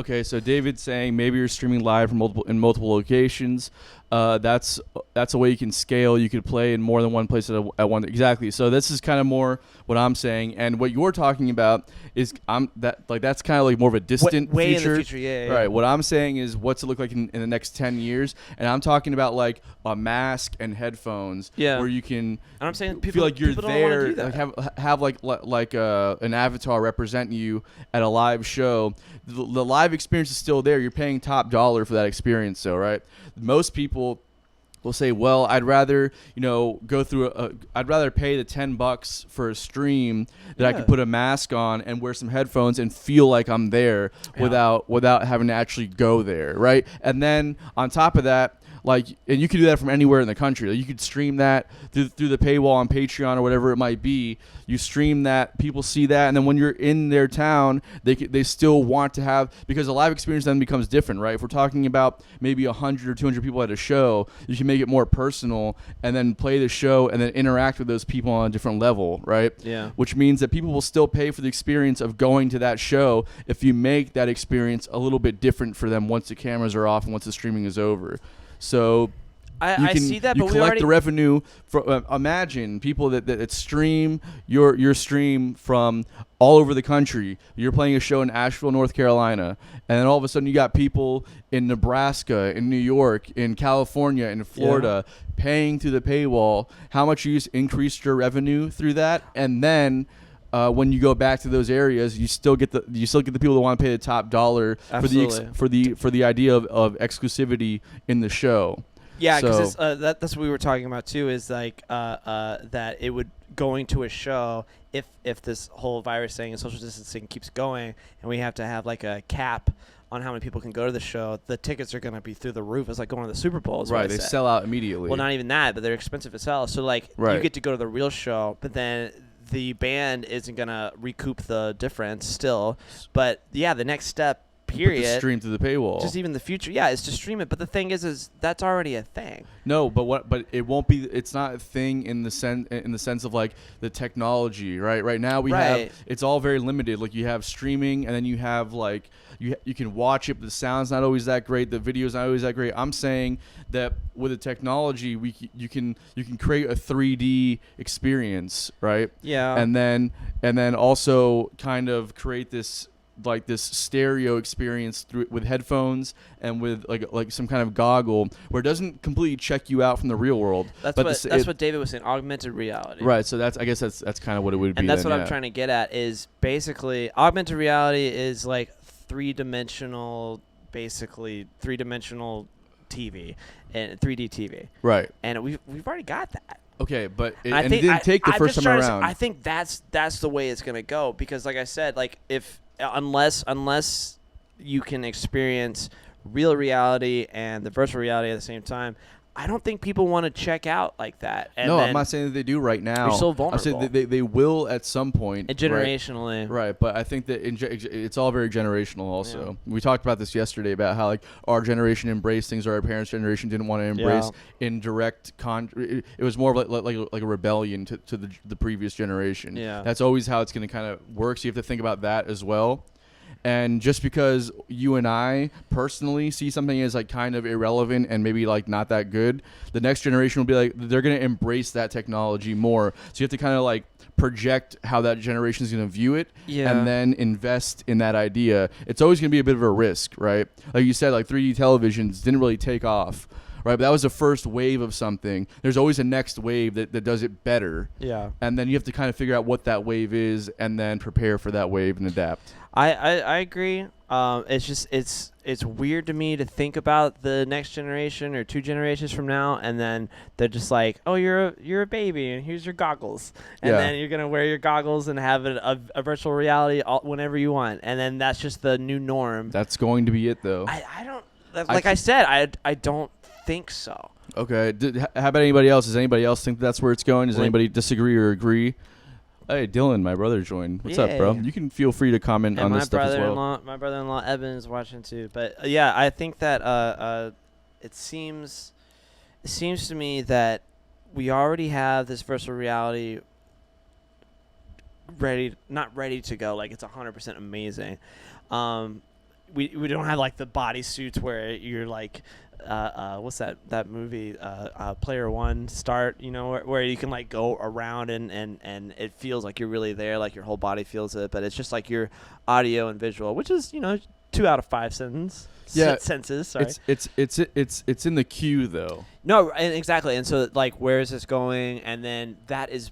David's saying maybe you're streaming live from multiple locations. That's a way you can scale. You could play in more than one place at one. Exactly. So this is kind of more what I'm saying, and what you're talking about is that's kind of like more of a distant way future. In the future, yeah. Right. What I'm saying is what's it look like in the next 10 years, and I'm talking about like a mask and headphones, where you can. And I'm saying feel like you're there, like have like an avatar represent you at a live show. The live experience is still there. You're paying top dollar for that experience, though, right? Most people will say, well, I'd rather go through I'd rather pay the $10 for a stream that I can put a mask on and wear some headphones and feel like I'm there without having to actually go there, right? And then on top of that, and you can do that from anywhere in the country. Like, you could stream that through the paywall on Patreon or whatever it might be. You stream that, people see that, and then when you're in their town, they still want to have, because the live experience then becomes different, right? If we're talking about maybe 100 or 200 people at a show, you can make it more personal and then play the show and then interact with those people on a different level, right? Yeah. Which means that people will still pay for the experience of going to that show if you make that experience a little bit different for them once the cameras are off and once the streaming is over. So I see that, you but collect the revenue. Imagine people that stream your stream from all over the country. You're playing a show in Asheville, North Carolina, and then all of a sudden you got people in Nebraska, in New York, in California, in Florida paying through the paywall. How much you increased your revenue through that, and then. When you go back to those areas, you still get the people that want to pay the top dollar for the idea of exclusivity in the show. Yeah, because that's what we were talking about too. Is like that it would going to a show if this whole virus thing and social distancing keeps going, and we have to have like a cap on how many people can go to the show. The tickets are going to be through the roof. It's like going to the Super Bowl. Right, they sell out immediately. Well, not even that, but they're expensive to sell. So like you get to go to the real show, but then the band isn't going to recoup the difference still. But, yeah, the next step, period. Put the stream through the paywall. Just even the future, is to stream it. But the thing is that's already a thing. No, but it won't be. It's not a thing in the sense of like the technology, right? Right now we have, it's all very limited. Like you have streaming, and then you have like you can watch it, but the sound's not always that great. The video's not always that great. I'm saying that with the technology, you can create a 3D experience, right? Yeah. And then also kind of create this stereo experience with headphones and with like some kind of goggle where it doesn't completely check you out from the real world. That's what David was saying, augmented reality. Right. So I guess that's kind of what it would be. And that's what I'm trying to get at is basically augmented reality is like three-dimensional TV and 3D TV. Right. And we've already got that. Okay, but it didn't take the first time around. I think that's the way it's gonna go because, like I said, unless you can experience real reality and the virtual reality at the same time, I don't think people want to check out like that. And I'm not saying that they do right now. You're so vulnerable. I'm saying they will at some point. And generationally. Right, but I think that it's all very generational also. Yeah. We talked about this yesterday about how like our generation embraced things our parents' generation didn't want to embrace in direct it was more of like a rebellion to the previous generation. Yeah. That's always how it's going to kind of work, so you have to think about that as well. And just because you and I personally see something as like kind of irrelevant and maybe like not that good, the next generation will be like, they're going to embrace that technology more. So you have to kind of like project how that generation is going to view it and then invest in that idea. It's always going to be a bit of a risk, right? Like you said, like 3D televisions didn't really take off. Right, but that was the first wave of something. There's always a next wave that does it better. Yeah. And then you have to kind of figure out what that wave is and then prepare for that wave and adapt. I agree. It's weird to me to think about the next generation or 2 generations from now, and then they're just like, oh, you're a baby, and here's your goggles, and then you're gonna wear your goggles and have a virtual reality whenever you want, and then that's just the new norm. That's going to be it, though. I don't like I said I don't think so. Okay. How about anybody else? Does anybody else think that's where it's going? Does anybody disagree or agree? Hey, Dylan, my brother joined. What's up, bro? You can feel free to comment on this stuff as well. My brother-in-law Evan is watching too. But yeah, I think that it seems to me that we already have this virtual reality not ready to go. Like it's 100% amazing. We don't have like the body suits where you're like. What's that movie? Player One Start. You know, where you can like go around and it feels like you're really there, like your whole body feels it. But it's just like your audio and visual, which is 2 out of 5 senses. Sorry. It's in the queue though. No, and exactly. And so like, where is this going? And then that is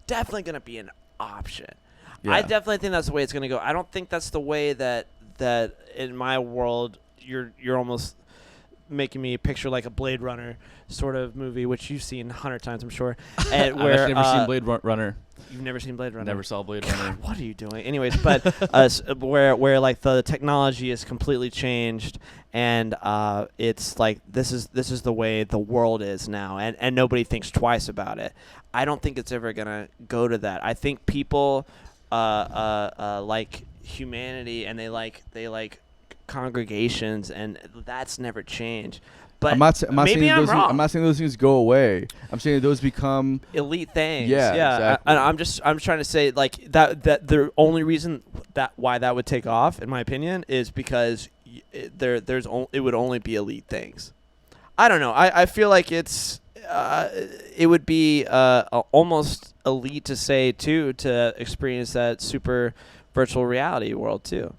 definitely going to be an option. Yeah. I definitely think that's the way it's going to go. I don't think that's the way that in my world you're almost making me picture like a Blade Runner sort of movie, which you've seen 100 times, I'm sure. And where, I've never seen Blade Runner. You've never seen Blade Runner? Never saw Blade Runner. What are you doing? Anyways, but where like the technology is completely changed, and it's like this is the way the world is now, and nobody thinks twice about it. I don't think it's ever gonna go to that. I think people like humanity, and they like congregations, and that's never changed. But I'm not maybe I'm wrong. I'm not saying those things go away. I'm saying those become elite things. Yeah. Exactly. I'm trying to say like that the only reason why that would take off, in my opinion, is because it would only be elite things. I don't know. I feel like it would be almost elite to say too, to experience that super virtual reality world too.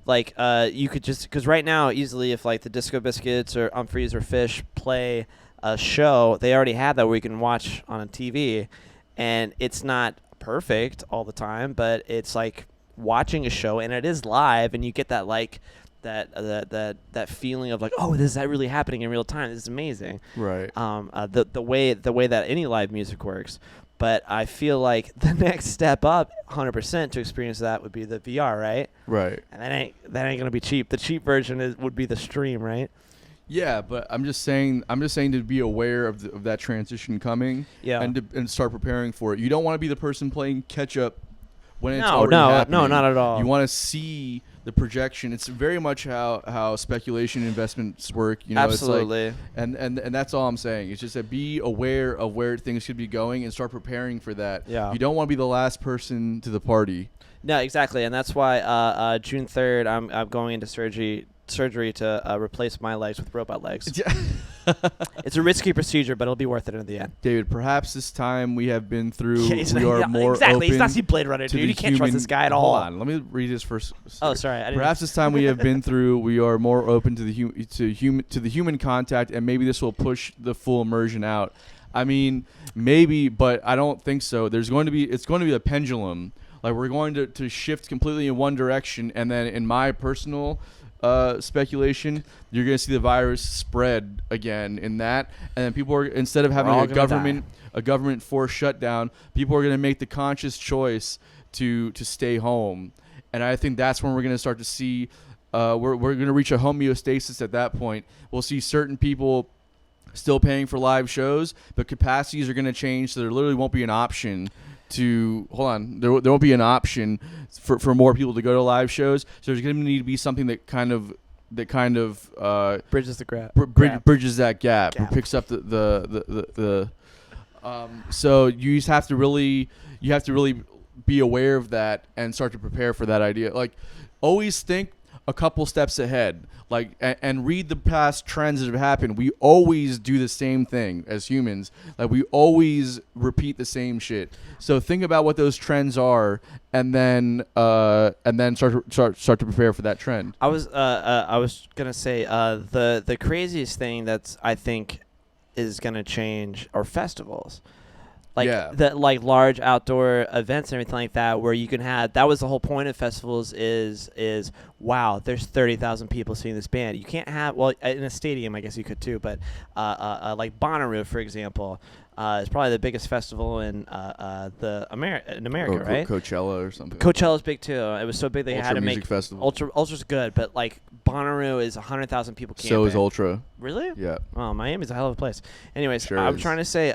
Like you could just, because right now easily if like the Disco Biscuits or Umphreys or Fish play a show, they already have that where you can watch on a TV, and it's not perfect all the time, but it's like watching a show, and it is live, and you get that like that feeling of like, oh, is that really happening in real time? This is amazing. Right. The way that any live music works. But I feel like the next step up, 100% to experience that would be the VR, right? Right. And that ain't gonna be cheap. The cheap version would be the stream, right? Yeah, but I'm just saying to be aware of that transition coming. Yeah. And start preparing for it. You don't want to be the person playing catch up when it's already happening. No, not at all. You want to see the projection. It's very much how speculation investments work. Absolutely. It's like, and that's all I'm saying. It's just that be aware of where things should be going and start preparing for that. Yeah. You don't want to be the last person to the party. No, exactly, and that's why June 3rd I'm going into surgery to replace my legs with robot legs. It's a risky procedure, but it'll be worth it in the end. David, perhaps this time we have been through. We are more exactly. Open He's not seen Blade Runner, dude. You can't trust this guy at all. Hold on, let me read this first. Oh, sorry. Perhaps this time we have been through. We are more open to the human contact, and maybe this will push the full immersion out. I mean, maybe, but I don't think so. It's going to be a pendulum. Like we're going to shift completely in one direction, and then in my personal speculation, you're going to see the virus spread again in that, and then people are, instead of having a government forced shutdown, people are going to make the conscious choice to stay home, and I think that's when we're going to start to see we're going to reach a homeostasis at that point. We'll see certain people still paying for live shows, but capacities are going to change, so there literally won't be an option there won't be an option for more people to go to live shows. So there's going to need to be something that kind of bridges the gap. Bridges that gap. Picks up the so you just have to really be aware of that and start to prepare for that idea. Like always think a couple steps ahead, like and read the past trends that have happened. We always do the same thing as humans. Like we always repeat the same shit. So think about what those trends are, and then start to prepare for that trend. I was gonna say the craziest thing that's I think is gonna change are festivals. Like Yeah. the like large outdoor events and everything like that, where you can have. That was the whole point of festivals. Is wow, there's 30,000 people seeing this band. You can't have in a stadium, I guess you could too, but like Bonnaroo, for example, is probably the biggest festival in in America, right? Coachella or something. Coachella's big too. It was so big they Ultra had to Music make Festival. Ultra's good, but like Bonnaroo is 100,000 people camping. So is Ultra. Really? Yeah. Oh, Miami's a hell of a place. Anyways, Sure I'm is. trying to say,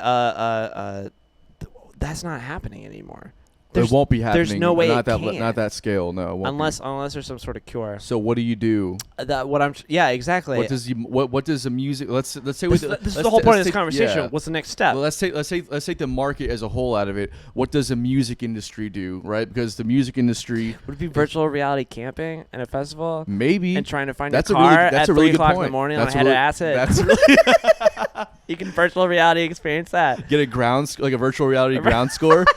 that's not happening anymore. It won't be happening. There's no way not it that can. not that scale. No, it won't unless there's some sort of cure. be. So what do you do? Exactly. What does the music? Let's say this is the whole point of this conversation. What's the next step? Well, let's take the market as a whole out of it. What does the music industry do, right? Because the music industry would it be virtual reality camping at a festival? Maybe. And trying to find That's your a really car good- that's at a really 3 good o'clock in point. the morning That's on a a head of really- acid. That's You can virtual reality experience that. Get a virtual reality ground score.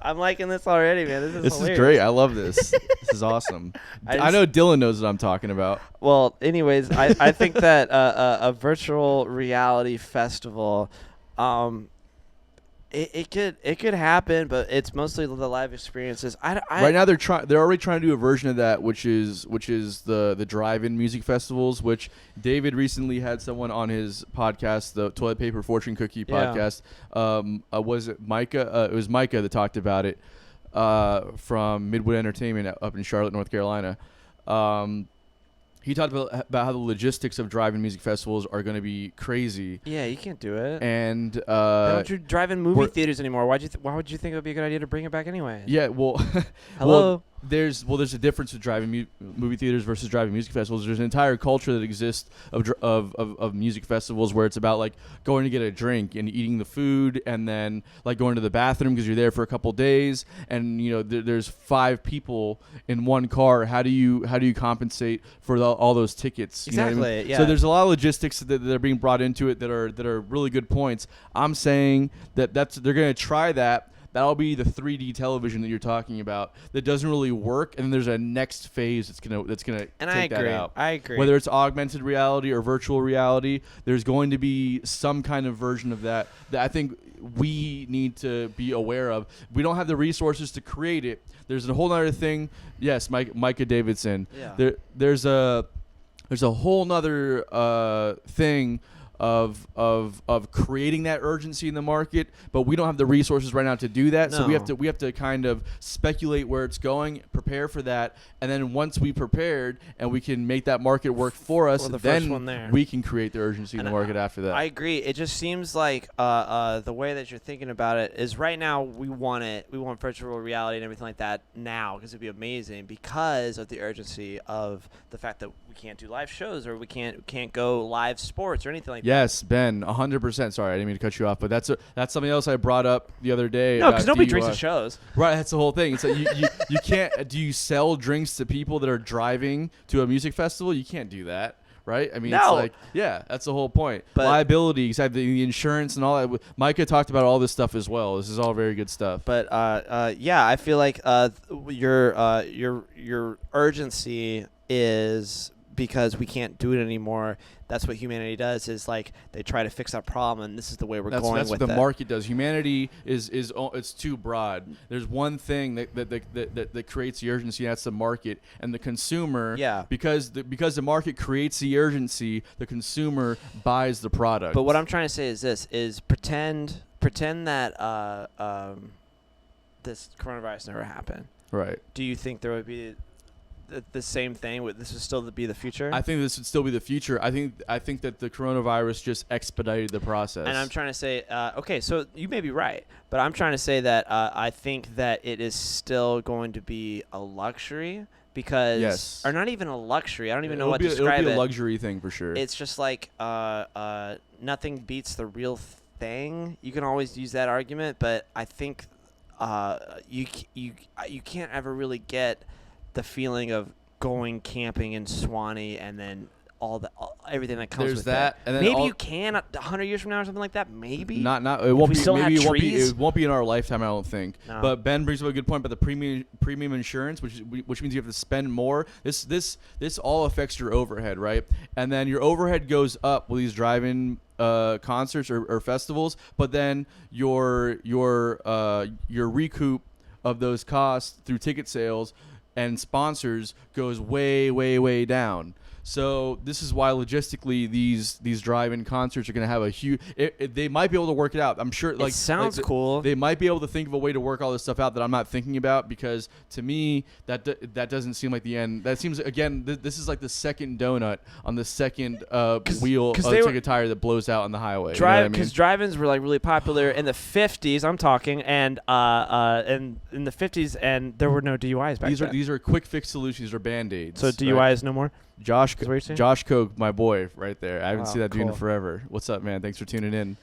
I'm liking this already, man. This is This hilarious. is great. I love this. This is awesome. I know Dylan knows what I'm talking about. Well, anyways, I think that a virtual reality festival, it could happen, but it's mostly the live experiences. Right now they're already trying to do a version of that, which is the drive-in music festivals. Which David recently had someone on his podcast, the Toilet Paper Fortune Cookie podcast. Was it Micah? It was Micah that talked about it from Midwood Entertainment up in Charlotte, North Carolina. He talked about how the logistics of drive-in music festivals are going to be crazy. Yeah, you can't do it. And they don't do drive-in movie theaters anymore. Why would you think it would be a good idea to bring it back anyway? Yeah, well, hello. There's a difference with driving movie theaters versus driving music festivals. There's an entire culture that exists of music festivals where it's about like going to get a drink and eating the food and then like going to the bathroom because you're there for a couple days and there's 5 people in one car. How do you compensate for all those tickets? Exactly. You know what I mean? Yeah. So there's a lot of logistics that are being brought into it that are really good points. I'm saying that they're going to try that. That'll be the 3D television that you're talking about that doesn't really work, and then there's a next phase that's gonna take that out. I agree. Whether it's augmented reality or virtual reality, there's going to be some kind of version of that I think we need to be aware of. We don't have the resources to create it. There's a whole other thing. Yes, Micah Davidson. Yeah. There's a whole nother thing of creating that urgency in the market, but we don't have the resources right now to do that. No. So we have to kind of speculate where it's going, prepare for that, and then once we prepared and we can make that market work for us, then we can create the urgency in the market after that. I agree. It just seems like the way that you're thinking about it is right now we want virtual reality and everything like that now because it'd be amazing because of the urgency of the fact that we can't do live shows or we can't go live sports or anything like that. Yes, Ben, 100%. Sorry, I didn't mean to cut you off, but that's something else I brought up the other day. No, because nobody DUI. drinks at shows. Right, that's the whole thing. It's like you can't. Do you sell drinks to people that are driving to a music festival? You can't do that, right? I mean, It's like, yeah, that's the whole point. But liability, exactly, the insurance and all that. Micah talked about all this stuff as well. This is all very good stuff. But yeah, I feel like your urgency is because we can't do it anymore. That's what humanity does, is like they try to fix that problem, and this is the way we're going with it. That's what the market does. Humanity is it's too broad. There's one thing that creates the urgency, and that's the market and the consumer. Yeah. Because the market creates the urgency, the consumer buys the product. But what I'm trying to say is this: is pretend that this coronavirus never happened. Right. Do you think there would be the same thing? This would still be the future? I think this would still be the future. I think that the coronavirus just expedited the process. And I'm trying to say, okay, so you may be right, but I'm trying to say that I think that it is still going to be a luxury because, yes. or not even a luxury. I don't even know what to describe it. It'll be a luxury thing for sure. It's just like nothing beats the real thing. You can always use that argument, but I think you can't ever really get the feeling of going camping in Swanee and then everything that comes There's with that, it. and then Maybe you can 100 years from now or something like that. Maybe not it won't we be still maybe had it won't be trees? it won't be in our lifetime, I don't think. No. But Ben brings up a good point about the premium insurance, which means you have to spend more. This all affects your overhead, right? And then your overhead goes up with these drive-in concerts or festivals, but then your recoup of those costs through ticket sales and sponsors goes way down. So this is why logistically these drive-in concerts are going to have a huge. They might be able to work it out. I'm sure. Like, it sounds like cool. They might be able to think of a way to work all this stuff out that I'm not thinking about, because to me that doesn't seem like the end. That seems, again, this is like the second donut on the second wheel of the ticket tire that blows out on the highway. Because drive-ins were like really popular in the 50s. I'm talking, and in the 50s, and there were no DUIs back then. These are quick fix solutions. These are band-aids. So DUIs right? no more. Josh Koch, my boy, right there. I haven't seen that dude in forever. What's up, man? Thanks for tuning in.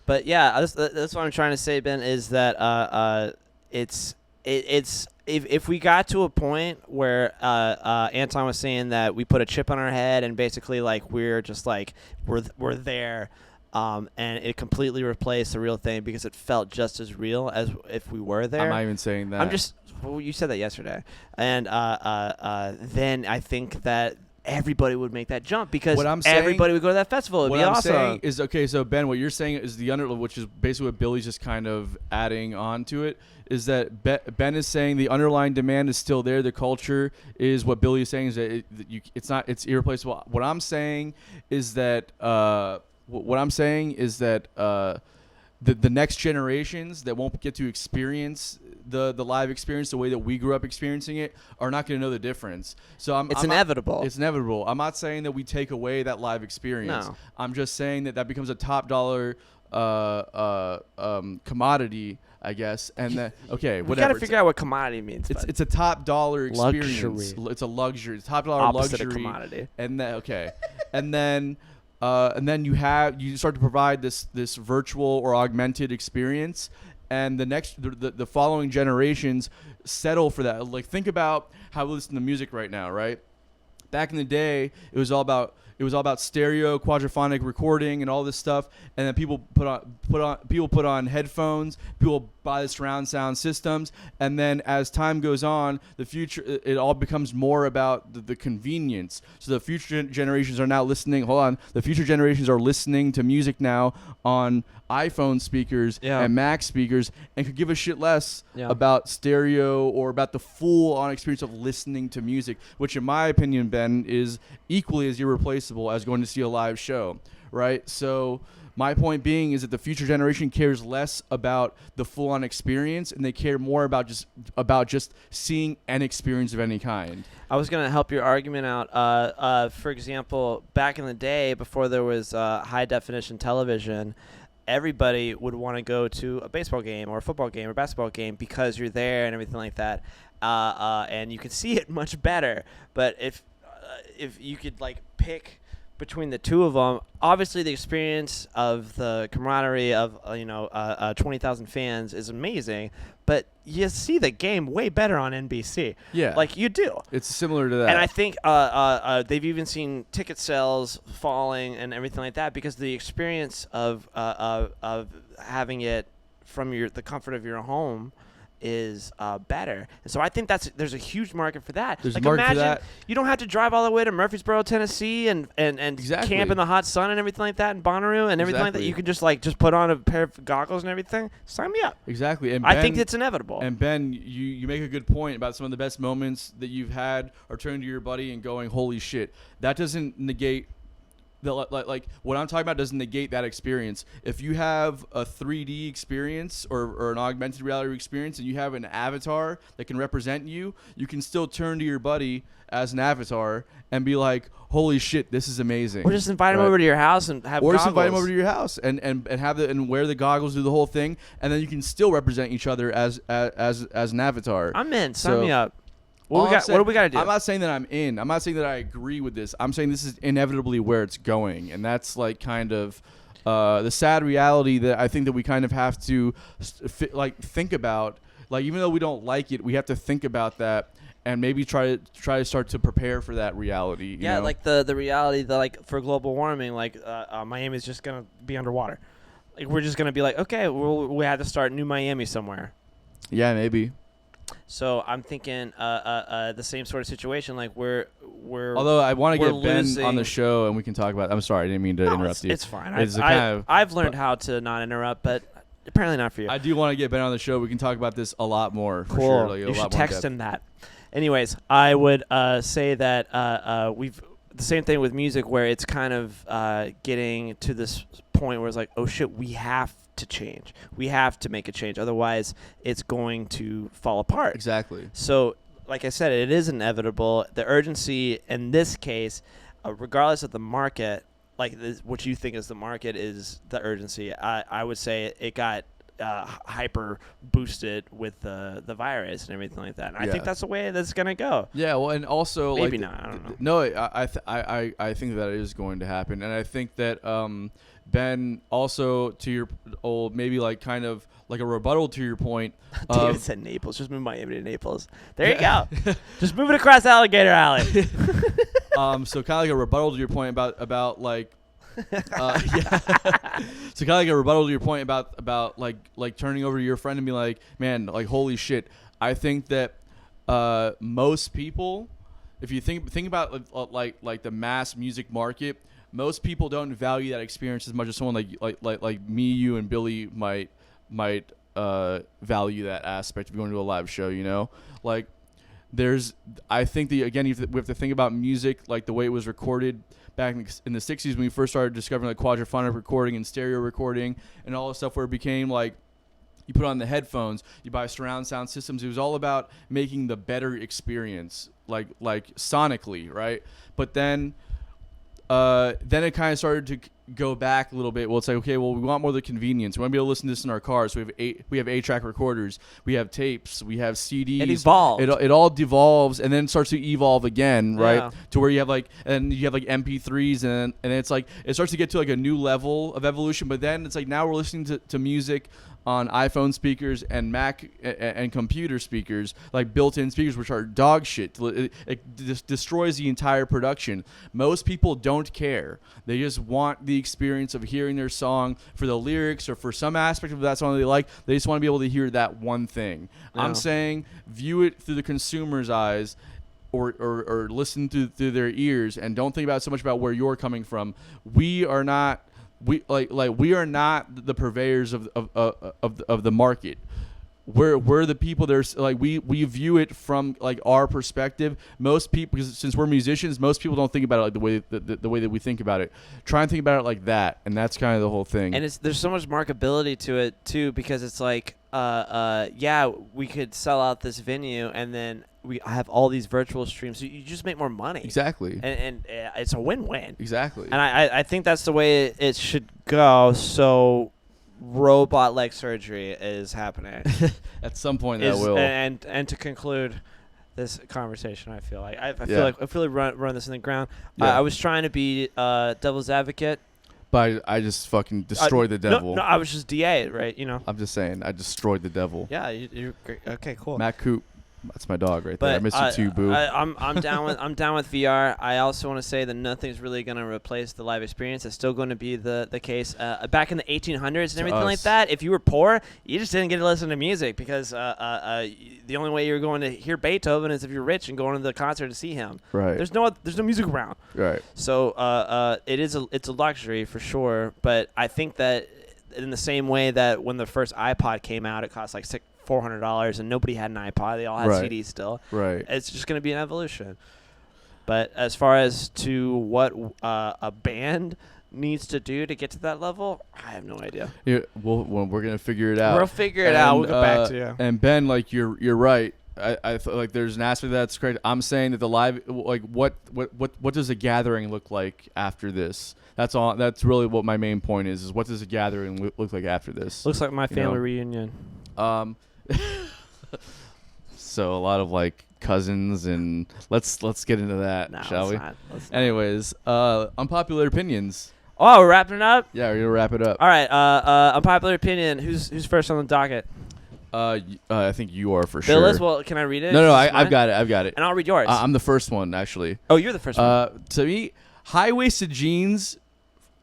But yeah, that's what I'm trying to say, Ben. Is that it's if we got to a point where Anton was saying that we put a chip on our head and basically like we're just like we're there, and it completely replaced the real thing because it felt just as real as if we were there. I'm not even saying that. I'm just. Well, you said that yesterday, and then I think that everybody would make that jump because everybody would go to that festival. It'd be awesome. What I'm saying is, okay, so Ben, what you're saying is the which is basically what Billy's just kind of adding on to it, is that Ben is saying the underlying demand is still there. The culture is what Billy is saying is that it's irreplaceable. What I'm saying is that the next generations that won't get to experience the live experience the way that we grew up experiencing it are not going to know the difference. So it's inevitable. It's inevitable. I'm not saying that we take away that live experience. No. I'm just saying that becomes a top dollar commodity, I guess. And that whatever. We got to figure out what commodity means. It's a top dollar experience. Luxury. It's a luxury. It's top dollar Opposite luxury. Of commodity. And then you start to provide this virtual or augmented experience, and the following generations settle for that. Like, think about how we listen to music right now, right? Back in the day, it was all about stereo, quadraphonic recording, and all this stuff. And then people put on headphones. People buy the surround sound systems. And then as time goes on, the future, it all becomes more about the convenience. So the future generations are now listening. Hold on, the future generations are listening to music now on iPhone speakers and Mac speakers, and could give a shit less about stereo or about the full-on experience of listening to music, which in my opinion, Ben, is equally as irreplaceable as going to see a live show, right? So my point being is that the future generation cares less about the full-on experience, and they care more about just seeing an experience of any kind. I was going to help your argument out. For example, back in the day, before there was high-definition television, everybody would want to go to a baseball game or a football game or basketball game because you're there and everything like that, and you can see it much better. But if you could like pick between the two of them, obviously the experience of the camaraderie of 20,000 fans is amazing, but you see the game way better on NBC. Yeah, like you do. It's similar to that. And I think they've even seen ticket sales falling and everything like that because the experience of having it from the comfort of your home is better. And so I think there's a huge market for that. There's like, a market imagine for that. You don't have to drive all the way to Murfreesboro, Tennessee and Exactly. camp in the hot sun and everything like that in Bonnaroo and everything like that. You can just put on a pair of goggles and everything. Sign me up. Exactly. And I think it's inevitable. And Ben, you make a good point about some of the best moments that you've had are turning to your buddy and going, holy shit. That doesn't negate like what I'm talking about doesn't negate that experience. If you have a 3D experience or an augmented reality experience and you have an avatar that can represent you, you can still turn to your buddy as an avatar and be like, holy shit, this is amazing. Or just invite him over to your house and have goggles. Or just invite him over to your house and have and wear the goggles, do the whole thing, and then you can still represent each other as an avatar. I'm in. Sign me up. What do we got to do? I'm not saying that I'm in. I'm not saying that I agree with this. I'm saying this is inevitably where it's going, and that's like kind of the sad reality that I think that we kind of have to think about. Like, even though we don't like it, we have to think about that and maybe try to start to prepare for that reality. You know? like the reality that like for global warming, like Miami's just gonna be underwater. Like we're just gonna be like, okay, we have to start New Miami somewhere. Yeah, maybe. So I'm thinking the same sort of situation. Like we're Although I want to get Ben losing. on the show and we can talk about. I'm sorry, I didn't mean to interrupt you. It's fine. I've learned how to not interrupt, but apparently not for you. I do want to get Ben on the show. We can talk about this a lot more. For Cool. sure. Like, You should text him that. Anyways, I would say that we've the same thing with music, where it's kind of getting to this point where it's like, oh shit, we have to change. We have to make a change. Otherwise, it's going to fall apart. Exactly. So, like I said, it is inevitable. The urgency in this case, regardless of the market, like what you think is the market is the urgency. I would say it got hyper boosted with the virus and everything like that. And I think that's the way that's gonna go. Yeah, well, and also maybe like, not. I don't know. No, I think that is going to happen, and I think that Ben also to your old maybe like kind of like a rebuttal to your point. David said Naples. Just move Miami to Naples. There you go. Just move it across Alligator Alley. So kind of like a rebuttal to your point about like. Yeah. So kind of like a rebuttal to your point about like turning over to your friend and be like, man, like holy shit. I think that most people, if you think about like the mass music market, most people don't value that experience as much as someone like me, you, and Billy might value that aspect of going to a live show. You know, like I think we have to think about music like the way it was recorded back in the 60s when we first started discovering like quadraphonic recording and stereo recording and all this stuff, where it became like you put on the headphones, you buy surround sound systems. It was all about making the better experience, like sonically, right? But then it kind of started to go back a little bit. Well, it's like, okay, well, we want more of the convenience. We want to be able to listen to this in our cars. So we have 8-track recorders, we have tapes, we have CDs. It evolved. It all devolves and then starts to evolve again, right? Yeah. To where you have like MP3s and it's like it starts to get to like a new level of evolution. But then it's like now we're listening to music on iPhone speakers and Mac and computer speakers, like built-in speakers, which are dog shit. It destroys the entire production. Most people don't care. They just want the experience of hearing their song for the lyrics or for some aspect of that song they like. They just want to be able to hear that one thing. Yeah. I'm saying view it through the consumer's eyes. Or listen through their ears, and don't think about so much about where you're coming from. We are not the purveyors of the market. We're the people that are like we view it from like our perspective. Most people, because since we're musicians, most people don't think about it like the way that we think about it. Try and think about it like that, and that's kind of the whole thing. And there's so much marketability to it too, because it's like we could sell out this venue and then we have all these virtual streams. So you just make more money. Exactly. And it's a win-win. Exactly. And I think that's the way it should go. So robot leg surgery is happening. At some point that will. And to conclude this conversation, I feel like I feel like run this in the ground. Yeah. I was trying to be devil's advocate. But I just fucking destroyed the devil. No, I was just DA, right? You know. I'm just saying, I destroyed the devil. Yeah, you're great. Okay, cool. Matt Coop, that's my dog right there. I miss you too, boo. I'm down with VR. I also want to say that nothing's really going to replace the live experience. It's still going to be the case. Back in the 1800s and everything like that, if you were poor, you just didn't get to listen to music because the only way you're going to hear Beethoven is if you're rich and going to the concert to see him. Right. There's no music around. Right. So it's a luxury for sure. But I think that in the same way that when the first iPod came out, it cost like $400 and nobody had an iPod. They all had CDs still. Right. It's just going to be an evolution. But as far as to what a band needs to do to get to that level, I have no idea. Yeah, we're going to figure it out. We'll figure it out. We'll get back to you. And Ben, like you're right. I feel like there's an aspect that's correct. I'm saying that the live, like what does a gathering look like after this? That's all. That's really what my main point is what does a gathering look like after this? Looks like my family reunion. So a lot of like cousins and let's get into that, shall we? Anyways, unpopular opinions. Oh, we're wrapping it up? Yeah, we're gonna wrap it up. All right. Unpopular opinion. Who's first on the docket? I think you are for Bill sure. is? Well, can I read it? No, Is this I've mine? got it. I've got it. And I'll read yours. I'm the first one actually. Oh, you're the first one. To me, high-waisted jeans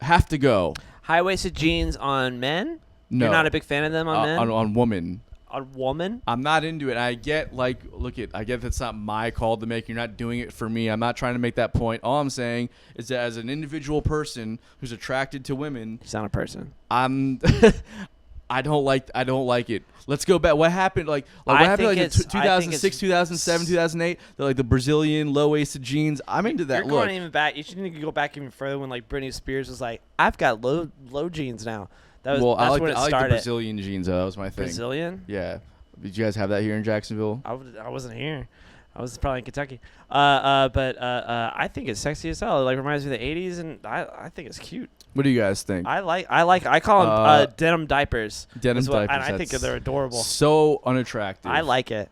have to go. High-waisted jeans on men? No, You're not a big fan of them on men? on women. On woman? I'm not into it. I get I get that's not my call to make. You're not doing it for me. I'm not trying to make that point. All I'm saying is that as an individual person who's attracted to women, He's not a person. I'm I don't like it. Let's go back. What happened? What happened? Like in 2006, 2007, 2008. The Brazilian low-waisted jeans. I'm into that You're look. going even back. You should need to go back even further when Britney Spears was like, "I've got low jeans now." That's I when like it the started. Brazilian jeans. That was my thing. Brazilian? Yeah. Did you guys have that here in Jacksonville? I wasn't here. I was probably in Kentucky. But I think it's sexy as hell. It reminds me of the '80s, and I think it's cute. What do you guys think? I call them denim diapers. Denim diapers. And I think they're adorable. So unattractive. I like it.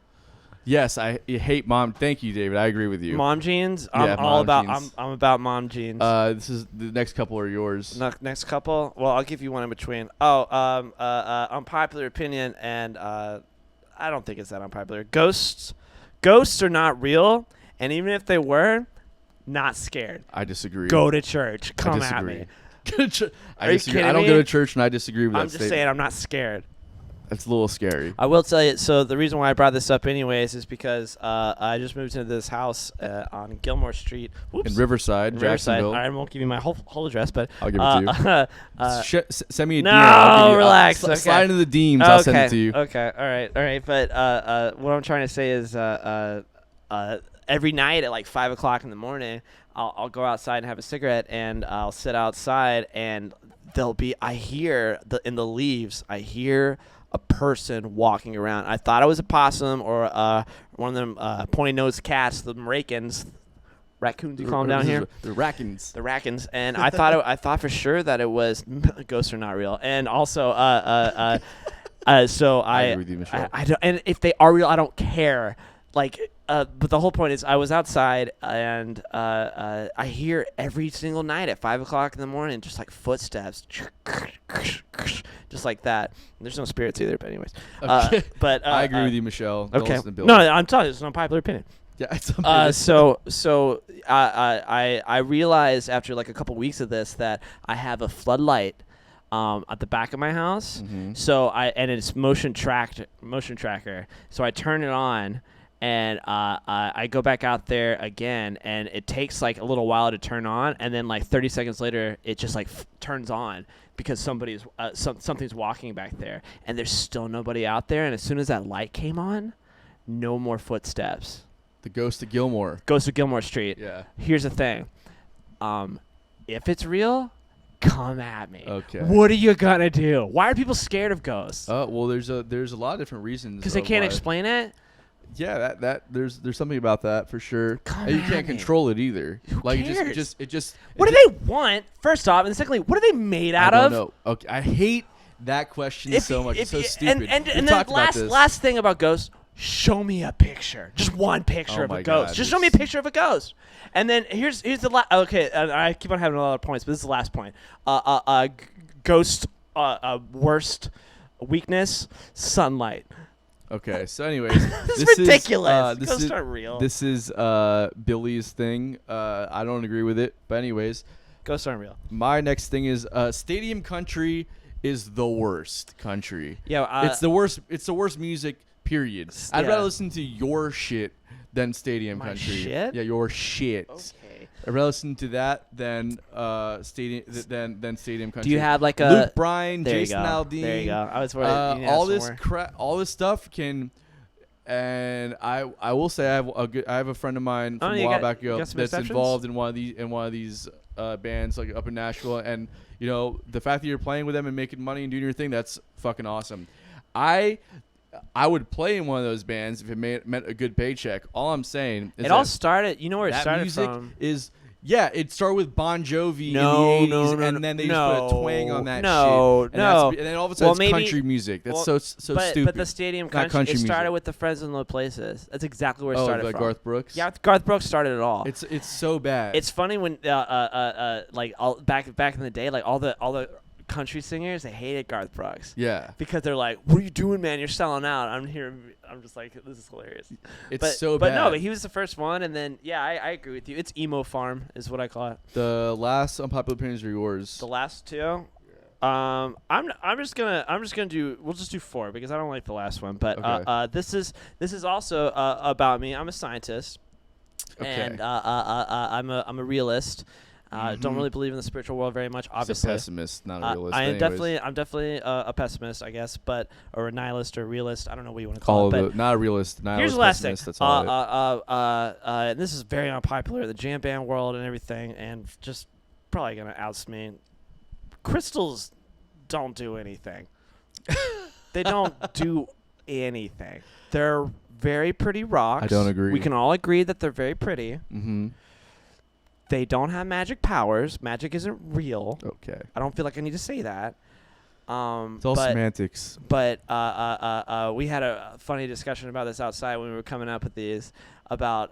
Yes, I hate mom. Thank you, David. I agree with you. Mom jeans. Yeah, I'm jeans. I'm about mom jeans. This is the next couple are yours. Next couple. Well, I'll give you one in between. Unpopular opinion, and I don't think it's that unpopular. Ghosts are not real, and even if they were, not scared. I disagree. Go to church. Come I at disagree. me. I Are you disagree. kidding I don't me? go to church, and I disagree with that I'm just statement. saying I'm not scared. That's a little scary. I will tell you. So the reason why I brought this up, anyways, is because I just moved into this house on Gilmore Street. Whoops. In Riverside, Jacksonville. I won't give you my whole address, but I'll give it to you. Send me a no, DM. I'll give you, relax, I'll okay. slide into the DMs. I'll send it to you. Okay. All right. But what I'm trying to say is, every night at like 5 o'clock in the morning, I'll go outside and have a cigarette, and I'll sit outside, and I hear in the leaves, I hear a person walking around. I thought it was a possum or one of them pointy-nosed cats, the raccoons. Raccoons, you call them down here? The raccoons. The raccoons. And I thought for sure that it was ghosts are not real. And also, so I agree with you, Michelle. I don't, and if they are real, I don't care. But the whole point is, I was outside, and I hear every single night at 5 o'clock in the morning, just like footsteps, just like that. And there's no spirits either, but anyways. Okay. But I agree with you, Michelle. Don't Okay. listen to Billy. No, I'm telling you, it's an unpopular opinion. Yeah, it's unpopular. So I realized after like a couple weeks of this that I have a floodlight at the back of my house. Mm-hmm. So and it's motion tracker. So I turn it on. And I go back out there again, and it takes like a little while to turn on, and then like 30 seconds later, it just like turns on because somebody's something's walking back there, and there's still nobody out there. And as soon as that light came on, no more footsteps. The Ghost of Gilmore. Goes to Gilmore Street. Yeah. Here's the thing, if it's real, come at me. Okay. What are you gonna do? Why are people scared of ghosts? Well, there's a lot of different reasons. Because they can't explain it. Yeah, that there's something about that for sure. Come And you at can't me. control it either. Who Like cares? it just. What do they want? First off, and secondly, what are they made out I don't of? know. Okay, I hate that question so much. It's so stupid. And We've then talked about this. last thing about ghosts, show me a picture. Just one picture Oh of a my ghost. God, Just show me a picture of a ghost. And then here's the last. Okay, I keep on having a lot of points, but this is the last point. Ghost worst weakness: sunlight. Okay, so anyways, This this is ridiculous. This Ghosts is aren't real. This is Billy's thing. I don't agree with it, but anyways, Ghosts aren't real. my next thing is stadium country is the worst country. Yeah, it's the worst. It's the worst music. Period. I'd Yeah. rather listen to your shit than stadium My country. shit? Yeah, your shit. Okay. I'd rather listen to that than stadium country. Do you have like a Luke Bryan, there Jason you go. Aldean? There you go. I was worried. you All had this somewhere. all this stuff can, and I will say I have a friend of mine Oh, from you a while got- back you ago got some that's exceptions? involved in one of these bands like up in Nashville, and you know the fact that you're playing with them and making money and doing your thing, that's fucking awesome. I would play in one of those bands if it meant a good paycheck. All I'm saying is It all started. You know where it that started music from? is. Yeah, it started with Bon Jovi No, in the 80s, no, and then they just put a twang on that no, shit. no. And then all of a sudden Well, it's maybe- country music. That's well, so but, stupid. But the stadium Not country it started music. with the Friends in Low Places. That's exactly where it Oh, started like from. Garth Brooks? Yeah, Garth Brooks started it all. It's so bad. It's funny when like all back in the day, like all the country singers, they hated Garth Brooks. Yeah. Because they're like, what are you doing, man? You're selling out. I'm just like, this is hilarious. It's so bad. But no, but he was the first one. And then, yeah, I agree with you. It's emo farm is what I call it. The last unpopular opinions are yours. The last two? I'm just gonna do, we'll just do 4 because I don't like the last one. But Okay. this is also about me. I'm a scientist. Okay. And I'm a realist. Don't really believe in the spiritual world very much. Obviously, a pessimist, not a realist. I'm anyways. definitely a pessimist, I guess, or a nihilist or realist. I don't know what you want to call it. But not a realist. Nihilist, here's the last thing. pessimist, that's all And this is very unpopular, the jam band world and everything, and just probably gonna oust me. Crystals don't do anything. They don't do anything. They're very pretty rocks. I don't agree. We can all agree that they're very pretty. Mm-hmm. They don't have magic powers. Magic isn't real. Okay. I don't feel like I need to say that. It's all semantics. But we had a funny discussion about this outside when we were coming up with these. About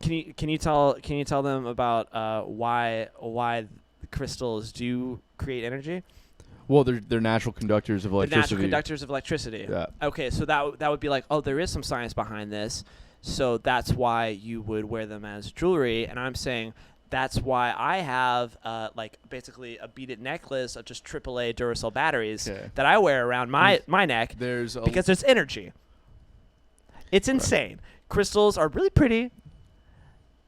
can you tell them about why crystals do create energy? Well, they're natural conductors of electricity. The natural conductors of electricity. Yeah. Okay, so that would be like, oh, there is some science behind this, so that's why you would wear them as jewelry. And I'm saying that's why I have like basically a beaded necklace of just AAA Duracell batteries that I wear around my neck because there's energy. It's insane. Crystals are really pretty.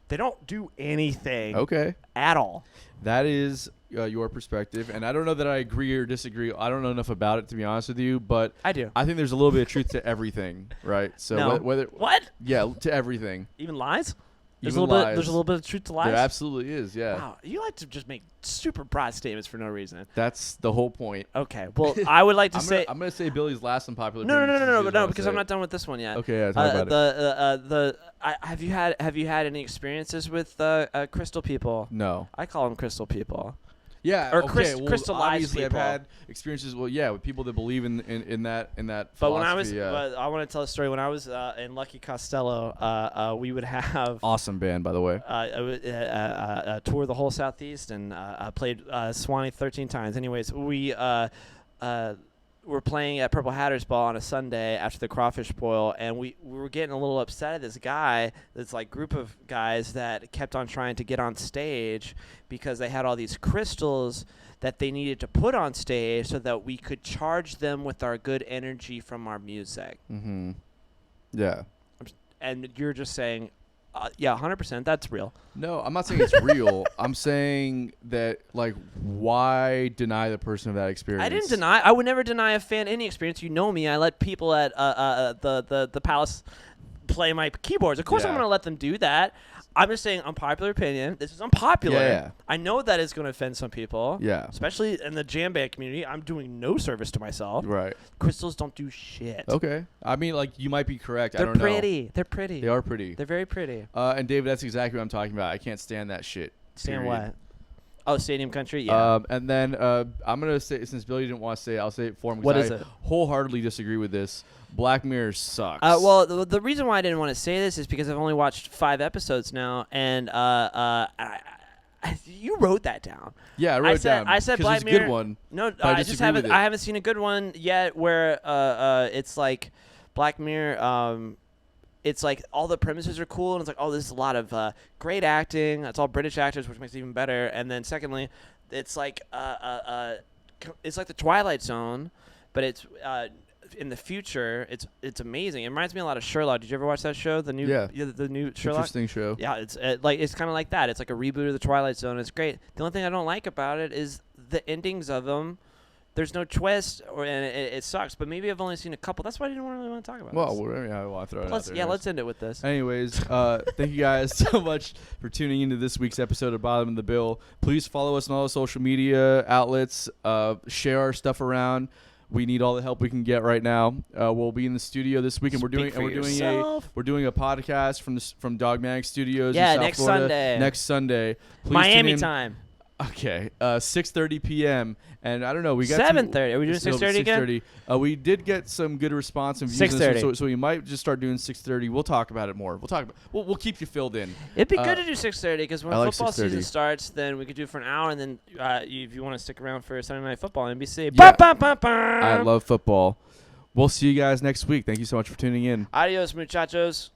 They don't do anything. Okay. At all. That is your perspective, and I don't know that I agree or disagree. I don't know enough about it to be honest with you, but I do. I think there's a little bit of truth to everything, right? So no. whether what? Yeah, to everything. Even lies? There's Even a little lies. bit. There's a little bit of truth to lies. There absolutely is. Yeah. Wow, you like to just make super broad statements for no reason. That's the whole point. Okay. Well, I would like to say. I'm gonna say Billy's last unpopular. No, because I'm not done with this one yet. Okay, yeah, talk about it. Have you had any experiences with crystal people? No. I call them crystal people. Yeah, or okay. crystallized Obviously, people. I've had experiences. Well, yeah, with people that believe in that But philosophy. when I was, yeah. I want to tell a story. When I was in Lucky Costello, we would have awesome band, by the way. Tour the whole Southeast and played Swanee 13 times. Anyways, we were playing at Purple Hatter's Ball on a Sunday after the crawfish boil, and we were getting a little upset at this guy, this like group of guys that kept on trying to get on stage because they had all these crystals that they needed to put on stage so that we could charge them with our good energy from our music. Mm-hmm. Yeah. And you're just saying, yeah, 100%, that's real. No, I'm not saying it's real. I'm saying that, like, why deny the person of that experience? I didn't deny. I would never deny a fan any experience. You know me. I let people at the Palace play my keyboards. Of course I'm going to let them do that. I'm just saying unpopular opinion. This is unpopular. Yeah. I know that is going to offend some people. Yeah. Especially in the jam band community. I'm doing no service to myself. Right. Crystals don't do shit. Okay. I mean, like, you might be correct. They're I don't pretty. know. They're pretty. They are pretty. They're very pretty. And David, that's exactly what I'm talking about. I can't stand that shit. Stand period. what? Oh, Stadium Country? Yeah. And then I'm going to say, since Billy didn't want to say it, I'll say it for him. What is I it? Wholeheartely disagree with this. Black Mirror sucks. Well, the reason why I didn't want to say this is because I've only watched 5 episodes now, and you wrote that down. Yeah, I wrote it down. I said Black it's a Mirror. good one. No, I just disagree with haven't. it. I haven't seen a good one yet where it's like Black Mirror. It's like all the premises are cool, and it's like, oh, this is a lot of great acting. It's all British actors, which makes it even better. And then secondly, it's like it's like the Twilight Zone, but it's in the future. It's amazing. It reminds me a lot of Sherlock. Did you ever watch that show? The new the new Sherlock. Interesting show. Yeah, it's it's kind of like that. It's like a reboot of the Twilight Zone. It's great. The only thing I don't like about it is the endings of them. There's no twist, and it sucks. But maybe I've only seen a couple. That's why I didn't really want to talk about Well, this. I'll throw it out there. Let's end it with this. Anyways, thank you guys so much for tuning into this week's episode of Bottom of the Bill. Please follow us on all the social media outlets. Share our stuff around. We need all the help we can get right now. We'll be in the studio this week, and we're doing a podcast from Dogmatic Studios. Yeah, in South next Florida. Sunday. Next Sunday. Please Miami tune in. time. Okay, 6:30 p.m. And I don't know. We got 7:30. Are we doing 6:30 again? 6:30. We did get some good response and views. 6:30. So we might just start doing 6:30. We'll talk about it more. We'll keep you filled in. It'd be good to do 6:30 because when I like football 6:30. season starts, then we could do it for an hour, and then if you want to stick around for Sunday Night Football, NBC. Yeah. I I love football. We'll see you guys next week. Thank you so much for tuning in. Adios, muchachos.